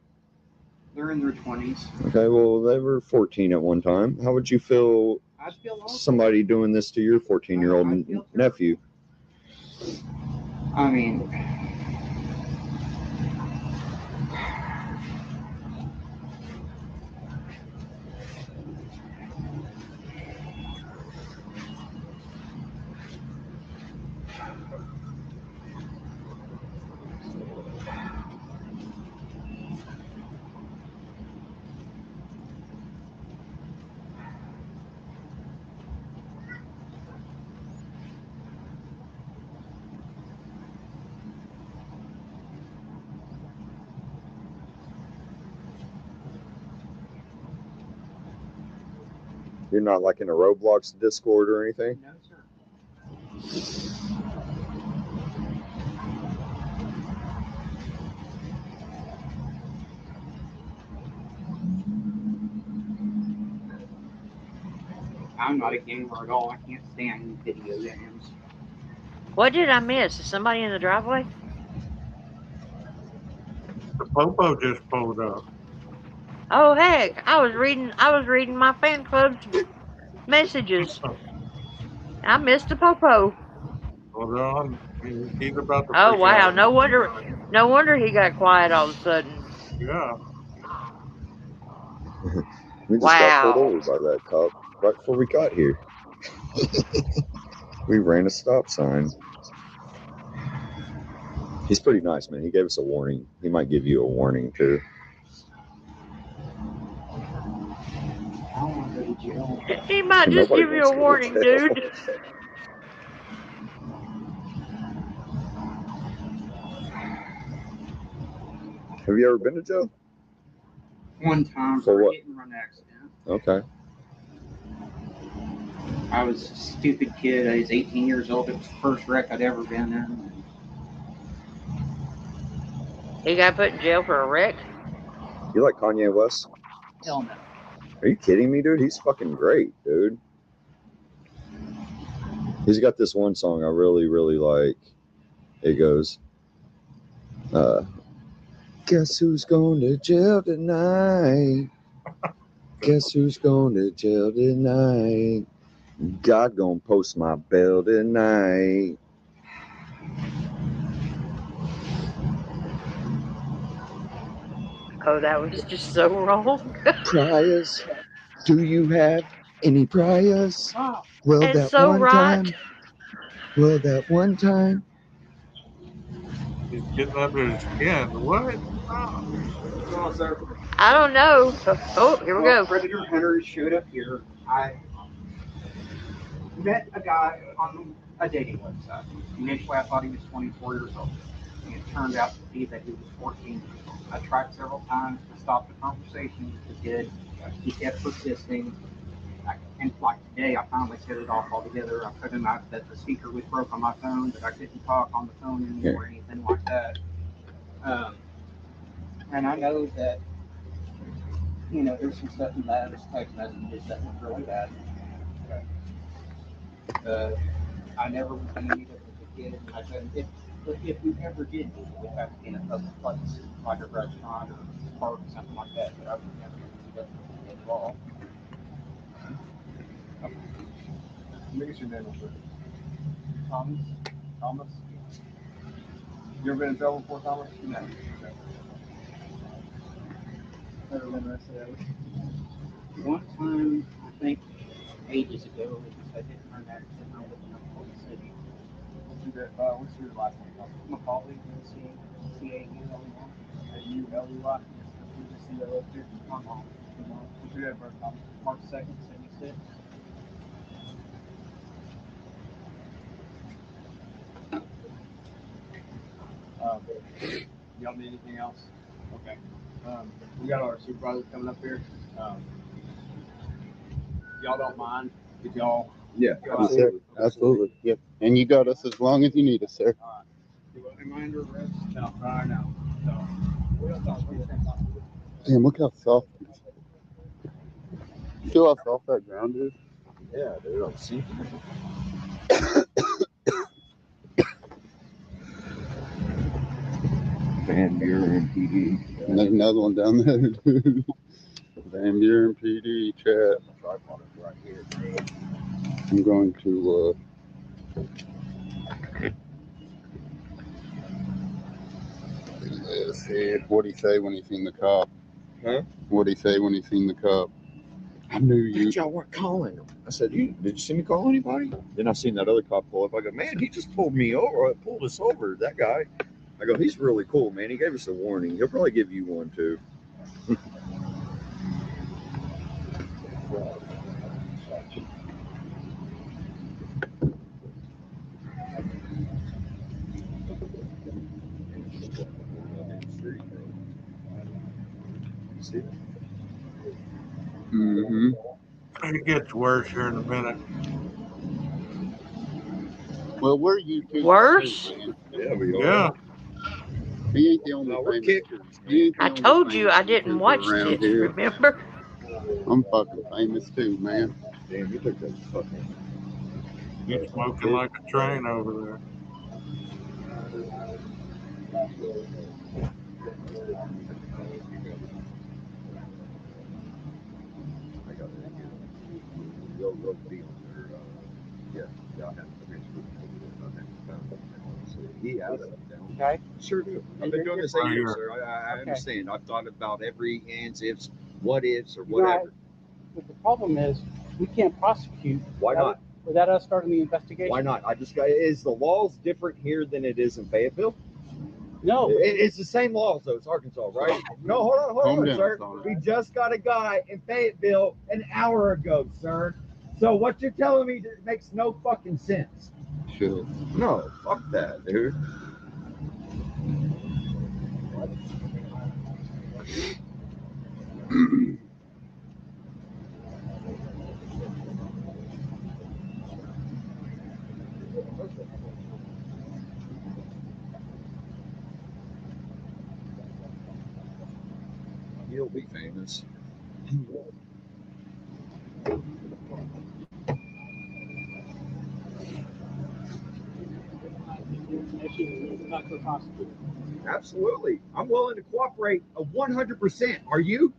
They're in their 20s. Okay, well, they were 14 at one time. How would you feel I feel awful. somebody doing this to your 14-year-old I feel nephew? I mean, You're not like in a Roblox Discord or anything? no, sir. I'm not a gamer at all. I can't stand video games. What did I miss? Is somebody in the driveway? The popo just pulled up. Oh heck, I was reading my fan club's messages. I missed the popo. Hold on. He's about to Oh freak wow, out. no wonder he got quiet all of a sudden. Yeah. We just got pulled Wow. over by that cop right before we got here. We ran a stop sign. He's pretty nice, man. He gave us a warning. He might give you a warning, too. I don't want to go to jail. He might just Nobody give you a wants to go to warning, jail. dude. Have you ever been to jail? One time For for a what? hit and run accident. Okay. I was a stupid kid. I was 18 years old. It was the first wreck I'd ever been in. He got put in jail for a wreck. You like Kanye West? Hell no. Are you kidding me, dude? He's fucking great, dude. He's got this one song I really, really like. It goes, guess who's going to jail tonight? Guess who's going to jail tonight? God gonna post my bail tonight. Oh, that was just so wrong. Priors, do you have any priors? Oh, Well, And that so one right. time. Well, that one time. He's getting under his skin. What? what's going on, sir? I don't know. Oh, here we go. Predator hunters showed up here. I met a guy on a dating website. Initially, I thought he was 24 years old. And it turned out to be that he was 14 years old. I tried several times to stop the conversation with the kid. He kept persisting. And like today, I finally set it off altogether. I put him out that the speaker was broke on my phone, that I couldn't talk on the phone anymore or anything like that. And I know that, there's some stuff in that, there's text messages that was really bad. I never was going to meet up with the kid. And I said, if we ever did meet, it would have to be in a public place, like a restaurant or a park or something like that. But I was never going to meet up with the kid at all. Make us your name real quick. Thomas, Thomas? You ever been in trouble before, Thomas? no. Okay. Never been arrested. One time, I think ages ago, it was a hit and run accident. I lived in Oklahoma City. What's your last name? Macaulay, C-A-U-L-E-Y. A-U-L-E-Y? Who's the CEO of here? My mom. What's your date of birth, Thomas? March 2nd, 76. Y'all need anything else? Okay. We got our supervisors coming up here. Y'all don't mind if y'all Yeah, go out Yes, sir. there? Absolutely. Yep. And you got us as long as you need us, sir. All right. You want me under arrest? No, right now. So, we don't talk about that. Damn, look how soft it is. See how soft that ground is? Yeah, dude, I'm seeing. Van Buren PD. And there's another one down there, dude. Van Buren PD chat. Tripod is right here. I'm going to, let's see. What'd he say when he seen the cop? Huh? What'd he say when he seen the cop? I knew you. Bitch, y'all weren't calling him. I said, did you see me call anybody? Then I seen that other cop pull up. I go, man, he just pulled me over. Pulled us over. That guy. I go, he's really cool, man. He gave us a warning. He'll probably give you one too. See? Mm-hmm. It gets worse here in a minute. Well, we're YouTubers Worse? too, man. Yeah, we are. Yeah. He ain't the only No, we're famous. kickers, He man. ain't the I only told you famous I didn't YouTuber watch around this, here. remember? I'm fucking famous too, man. Damn, you took that fucking. He's smoking like a train over there. I got it. Real deal. Yeah, I have to he has it down. Okay. Sure do. I've been doing this 8 Right years, here. sir. I Okay. understand. I've thought about every ands, ifs, what ifs, or You know, whatever. But the problem is, we can't prosecute. Why not? Without us starting the investigation. Why not? I just got. Is the laws different here than it is in Fayetteville? No. It's the same laws, though. It's Arkansas, right? No, hold Calm on, down, sir. Connor. We just got a guy in Fayetteville an hour ago, sir. So what you're telling me makes no fucking sense. Sure. No, fuck that, dude. He'll be famous. Absolutely. I'm willing to cooperate 100%. Are you?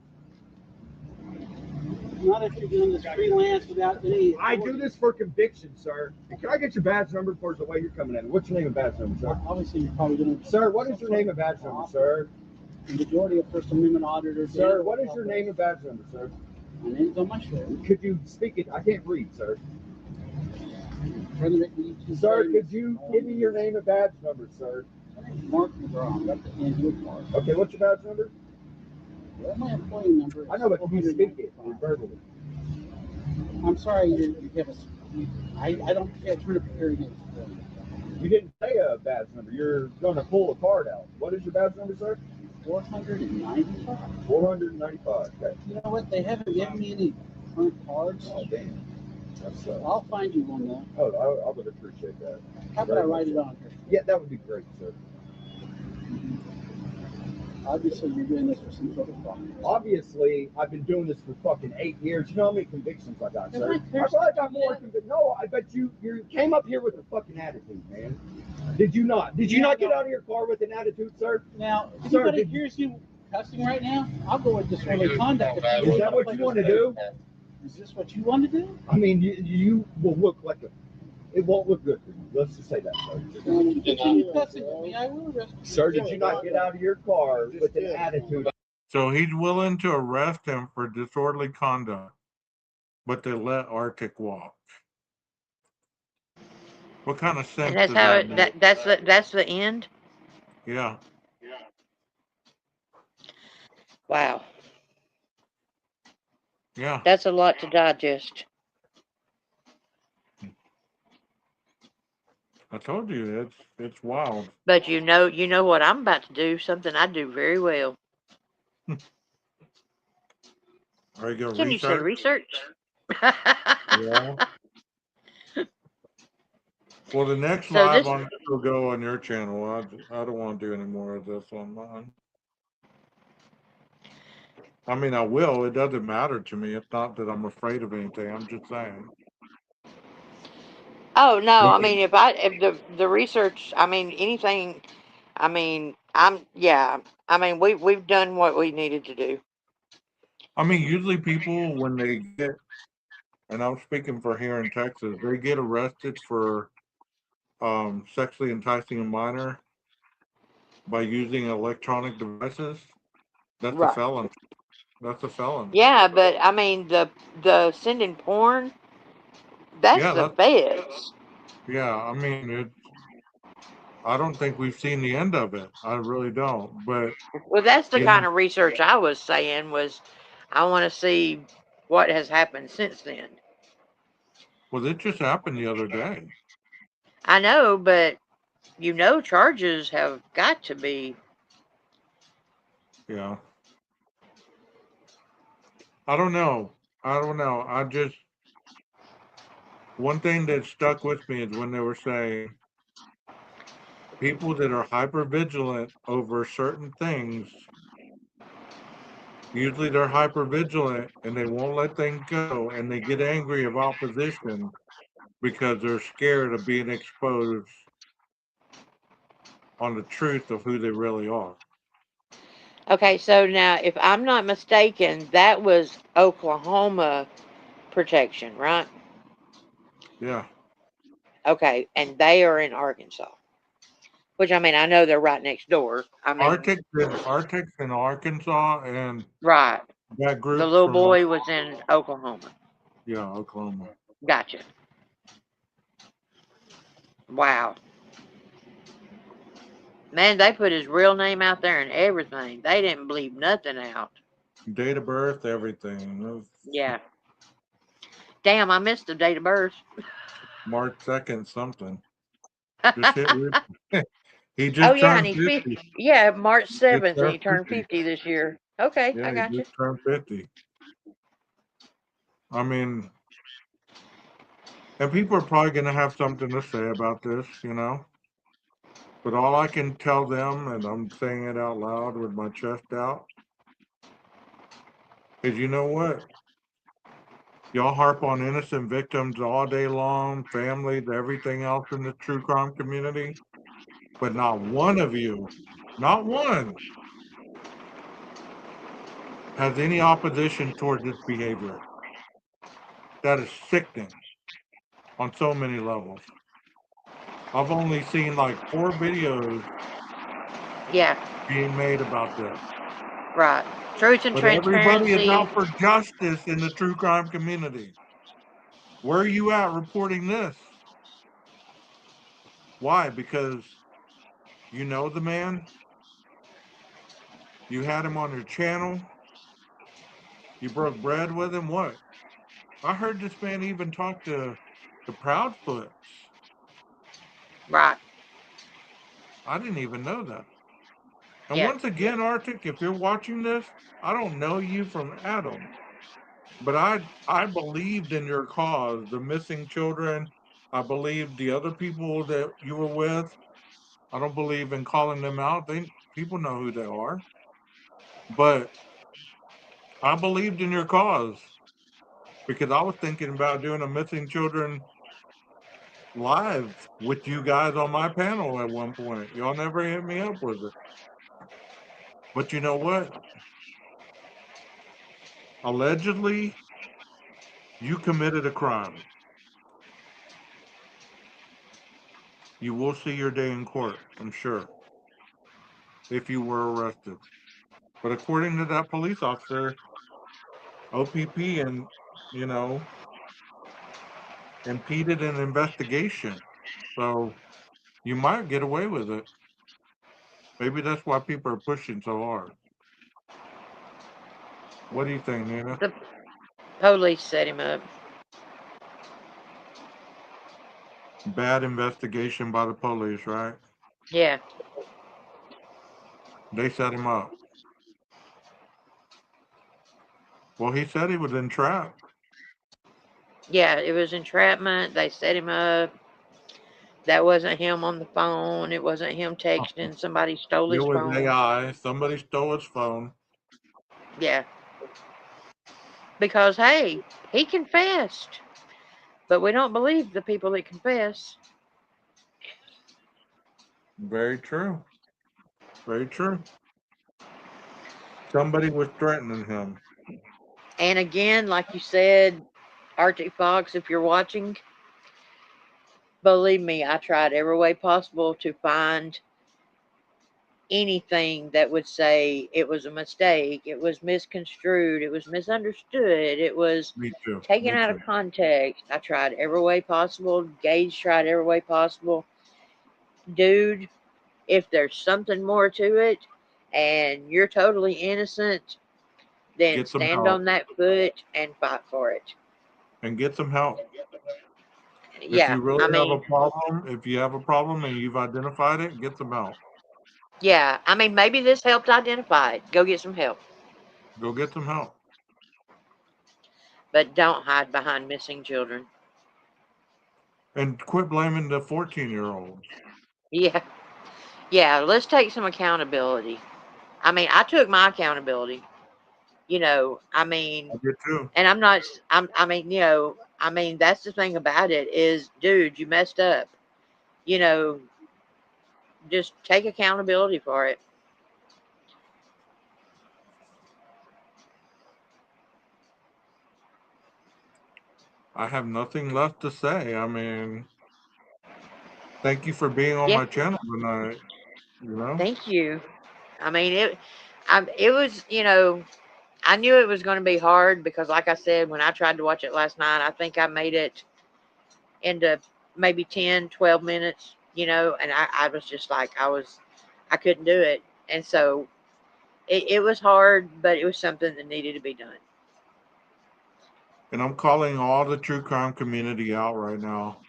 Not if you're doing this freelance without any. I do this for conviction, sir. And can I get your badge number towards the way you're coming in? What's your name and badge number, sir? Obviously, you're probably doing. Sir, what is your name and badge number, sir? The majority of First Amendment auditors. Sir, what is your name and badge number, sir? My name's on my shirt. Could you speak it? I can't read, sir. Trying to make me too Sir, famous. could you give me your name and badge number, sir? Mark McGraw. That's the hand you mark. Okay, what's your badge number? Well, my employee number. I know, but can you speak it verbally? I'm sorry, you have a. I don't can't turn up your hearing aids. You didn't say a badge number. You're going to pull a card out. What is your badge number, sir? 495. 495. Okay. You know what? They haven't given me any current cards. Oh, damn. That's I'll find you one though. Oh, I would appreciate that. How about I write it on here? Yeah, that would be great, sir. Obviously, you're doing this for some sort of fun. Obviously, I've been doing this for fucking 8 years. You know how many convictions I got, sir? Am I I probably got more convictions. No, I bet you came up here with a fucking attitude, man. Did you not? Did you not get out of your car with an attitude, sir? Now, if Sir, anybody did- hears you cussing right now, I'll go with disorderly conduct. Is that what you want to do? Is this what you want to do? I mean, you will look like a. It won't look good for you. Let's just say that, sir. Continue cussing with me, I will arrest you. Sir, did you not get out of your car with an attitude? So he's willing to arrest him for disorderly conduct, but they let Arctic walk. What kind of sense And that's does how that it, make? that's the end. Yeah. Wow. Yeah. That's a lot to digest. I told you it's wild. But you know what I'm about to do, something I do very well. Are you gonna Can you say research? research? Yeah. Well, the next So live this, on this will go on your channel. I don't want to do any more of this on mine. I mean, I will. It doesn't matter to me. It's not that I'm afraid of anything. I'm just saying. oh no, But I mean, if the research, I mean, anything, I mean, yeah, I mean, we've done what we needed to do. I mean, usually people when they get, and I'm speaking for here in Texas, they get arrested for sexually enticing a minor by using electronic devices. That's a Right. felony. That's a felony. Yeah, but I mean, the sending porn, that's Yeah, the that's feds. yeah. I mean, I don't think we've seen the end of it. I really don't. But Well, that's the you know, kind of research I was saying was, I want to see what has happened since then. well, it just happened the other day. I know, but charges have got to be. Yeah. I don't know. I don't know. I just one thing that stuck with me is when they were saying people that are hyper vigilant over certain things, usually they're hyper vigilant and they won't let things go and they get angry of opposition because they're scared of being exposed on the truth of who they really are. Okay, so now, if I'm not mistaken, that was Oklahoma protection, right? Yeah. Okay, and they are in Arkansas, which I mean, I know they're right next door. I mean, Arctic's in Arkansas and right. that The group's little from boy was in Oklahoma. yeah, Oklahoma. Gotcha. Wow. Man, they put his real name out there and everything. They didn't bleep nothing out. Date of birth, everything. Yeah. Damn, I missed the date of birth. March 2nd, something. Just hit he Oh just yeah, and turned he's 50. 50. Yeah, March Just 7th, and turned he turned 50. 50 this year. Okay, I Yeah, he got you. just turned 50. I mean, and people are probably going to have something to say about this, you know. But all I can tell them, and I'm saying it out loud with my chest out, is you know what? Y'all harp on innocent victims all day long, families, everything else in the true crime community, but not one of you, not one, has any opposition toward this behavior. That is sickening on so many levels. I've only seen like 4 videos Yeah, being made about this. right. Truth and But everybody is transparency. out for justice in the true crime community. Where are you at reporting this? Why? Because you know the man, you had him on your channel, you broke bread with him. What? I heard this man even talk to the Proudfoots. Right. I didn't even know that. And Yeah. once again, Arctic, if you're watching this, I don't know you from Adam. But I believed in your cause, the missing children. I believed the other people that you were with. I don't believe in calling them out. People know who they are. But I believed in your cause because I was thinking about doing a missing children live with you guys on my panel at one point. Y'all never hit me up with it. But you know what? Allegedly, you committed a crime. You will see your day in court, I'm sure, if you were arrested. But according to that police officer, OPP and, you know, impeded an investigation. So you might get away with it. Maybe that's why people are pushing so hard. What do you think, Nina? The police set him up. Bad investigation by the police, right? Yeah. They set him up. Well, he said he was entrapped. Yeah, it was entrapment. They set him up. That wasn't him on the phone. It wasn't him texting. Somebody stole It his was phone. AI. Somebody stole his phone. Yeah. Because, hey, he confessed. But we don't believe the people that confess. Very true. Very true. Somebody was threatening him. And again, like you said, Arctic Fox, if you're watching, believe me, I tried every way possible to find anything that would say it was a mistake, it was misconstrued, it was misunderstood, it was Me too. taken Me out too. of context. I tried every way possible. Gage tried every way possible. Dude, if there's something more to it and you're totally innocent, then Get some stand help. on that foot and fight for it. And get some help. If Yeah, you really I have mean, a problem, if you have a problem and you've identified it, get some help. yeah, I mean, maybe this helped identify it. Go get some help. Go get some help. But don't hide behind missing children. And quit blaming the 14-year-olds. Yeah. Yeah, let's take some accountability. I mean, I took my accountability. You know, I mean, I did too. and I mean, you know, I mean, that's the thing about it is, dude, you messed up. You know, just take accountability for it. I have nothing left to say. I mean, thank you for being on Yeah, my channel tonight. You know? thank you. I mean, it was, you know, I knew it was going to be hard because, like I said, when I tried to watch it last night, I think I made it into maybe 10, 12 minutes, you know, and I was just like, I couldn't do it. And so it was hard, but it was something that needed to be done. And I'm calling all the true crime community out right now.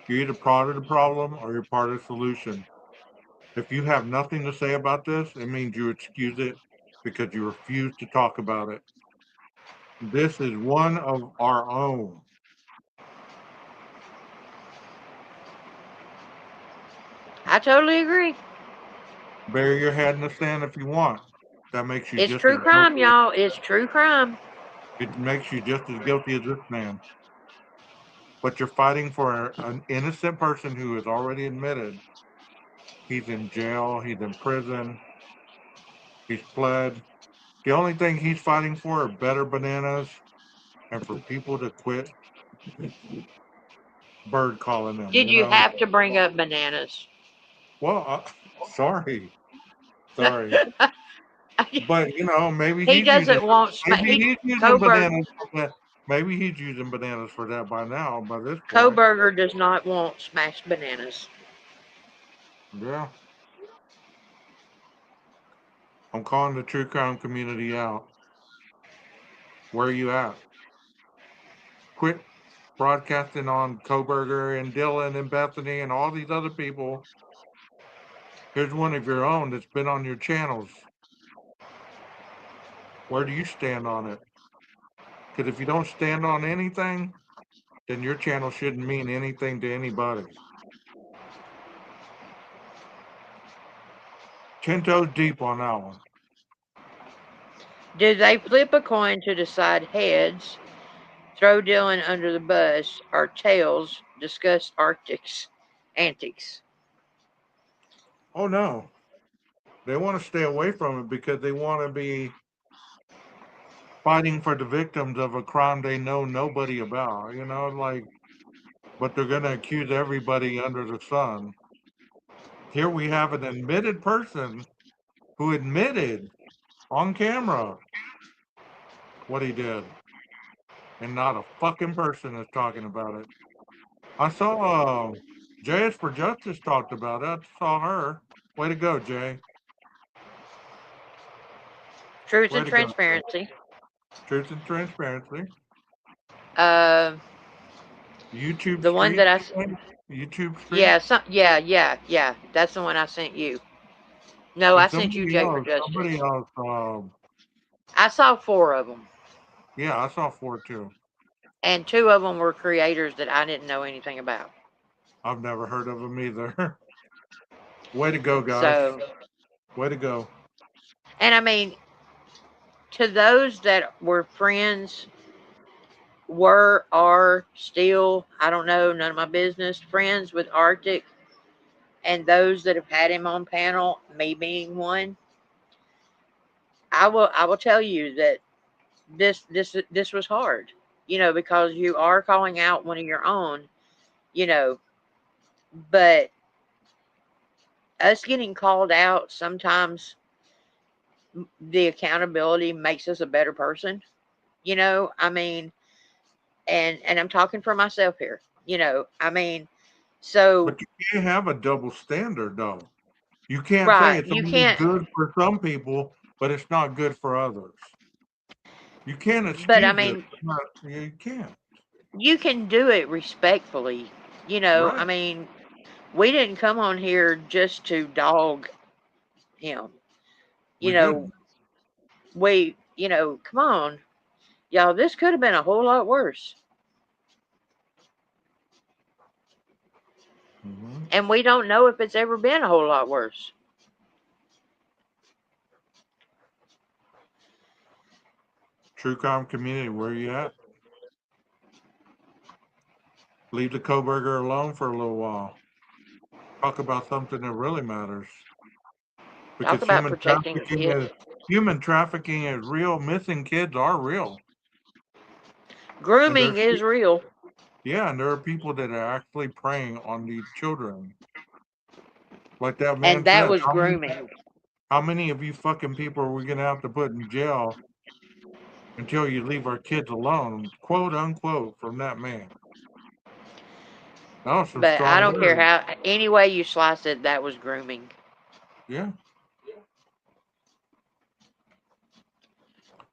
You're either part of the problem or you're part of the solution. If you have nothing to say about this, it means you excuse it because you refuse to talk about it. This is one of our own. I totally agree. Bury your head in the sand if you want. That makes you It's just as true crime, guilty. y'all. It's true crime. It makes you just as guilty as this man. But you're fighting for an innocent person who has already admitted he's in jail, he's in prison, he's pled. The only thing he's fighting for are better bananas and for people to quit bird calling them, Did you you know? have to bring up bananas? Well, sorry. Sorry. But, you know, He doesn't want he he's using Coburg bananas for that. Maybe he's using bananas for that by now, by this point. Coburger does not want smashed bananas. Yeah. I'm calling the true crime community out. Where are you at? Quit broadcasting on Coburger and Dylan and Bethany and all these other people. Here's one of your own that's been on your channels. Where do you stand on it? Because if you don't stand on anything, then your channel shouldn't mean anything to anybody. 10 toes deep on that one. Did they flip a coin to decide heads, throw Dylan under the bus, or tails, discuss Arctic's antics? Oh no. They want to stay away from it because they want to be fighting for the victims of a crime they know nobody about, you know, like, but they're going to accuse everybody under the sun. Here we have an admitted person who admitted on camera what he did, and not a fucking person is talking about it. I saw JS for Justice talked about it. I saw her. Way to go, Jay. Truth Way and to go. transparency. Truth and transparency. Uh, YouTube the one street. that YouTube street. yeah. That's the one I sent you. No, I And sent you Jay for Justice. somebody else. I saw 4 of them. Yeah, I saw 4 too. And 2 of them were creators that I didn't know anything about. I've never heard of them either. Way to go, guys. So, Way to go. and I mean, to those that were friends, are still, I don't know, none of my business, friends with Arctic, and those that have had him on panel, me being one, I will tell you that this was hard, because you are calling out one of your own, you know, but us getting called out sometimes the accountability makes us a better person, I mean, and I'm talking for myself here, I mean, so But you can't have a double standard, though. You can't say right, it's you only can't, good for some people, but it's not good for others. You can't but I excuse it. mean, You can't. you can do it respectfully, I Right. mean, we didn't come on here just to dog him, you We know, didn't. come on, y'all, this could have been a whole lot worse. Mm-hmm. And we don't know if it's ever been a whole lot worse. True crime community, where you at? Leave the Coburger alone for a little while. Talk about something that really matters. Talk Because about protecting kids. human trafficking is real. Missing kids are real. And Grooming there's is real. yeah, and there are people that are actually preying on these children. Like that And man that said, was grooming. how many of you fucking people are we gonna have to put in jail until you leave our kids alone? Quote unquote from that man. That was some But I strong don't care words. how, any way you slice it, that was grooming. Yeah.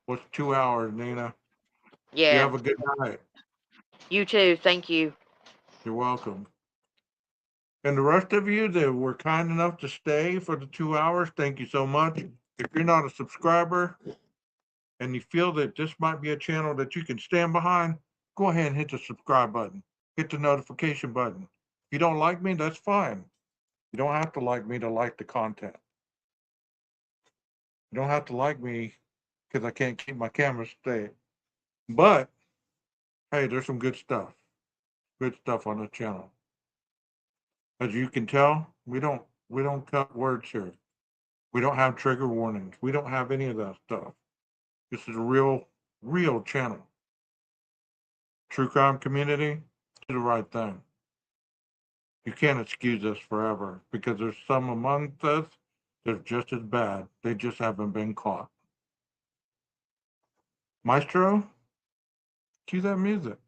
What's 2 hours, Nina? You Yeah. have a good night. You too. Thank you. You're welcome. And the rest of you that were kind enough to stay for the 2 hours, thank you so much. If you're not a subscriber and you feel that this might be a channel that you can stand behind, go ahead and hit the subscribe button. Hit the notification button. If you don't like me, that's fine. You don't have to like me to like the content. You don't have to like me because I can't keep my camera straight. But hey, there's some good stuff. Good stuff on the channel. As you can tell, we don't cut words here. We don't have trigger warnings. We don't have any of that stuff. This is a real channel. True crime community, do the right thing. You can't excuse us forever because there's some among us that are just as bad. They just haven't been caught. Maestro, cue that music.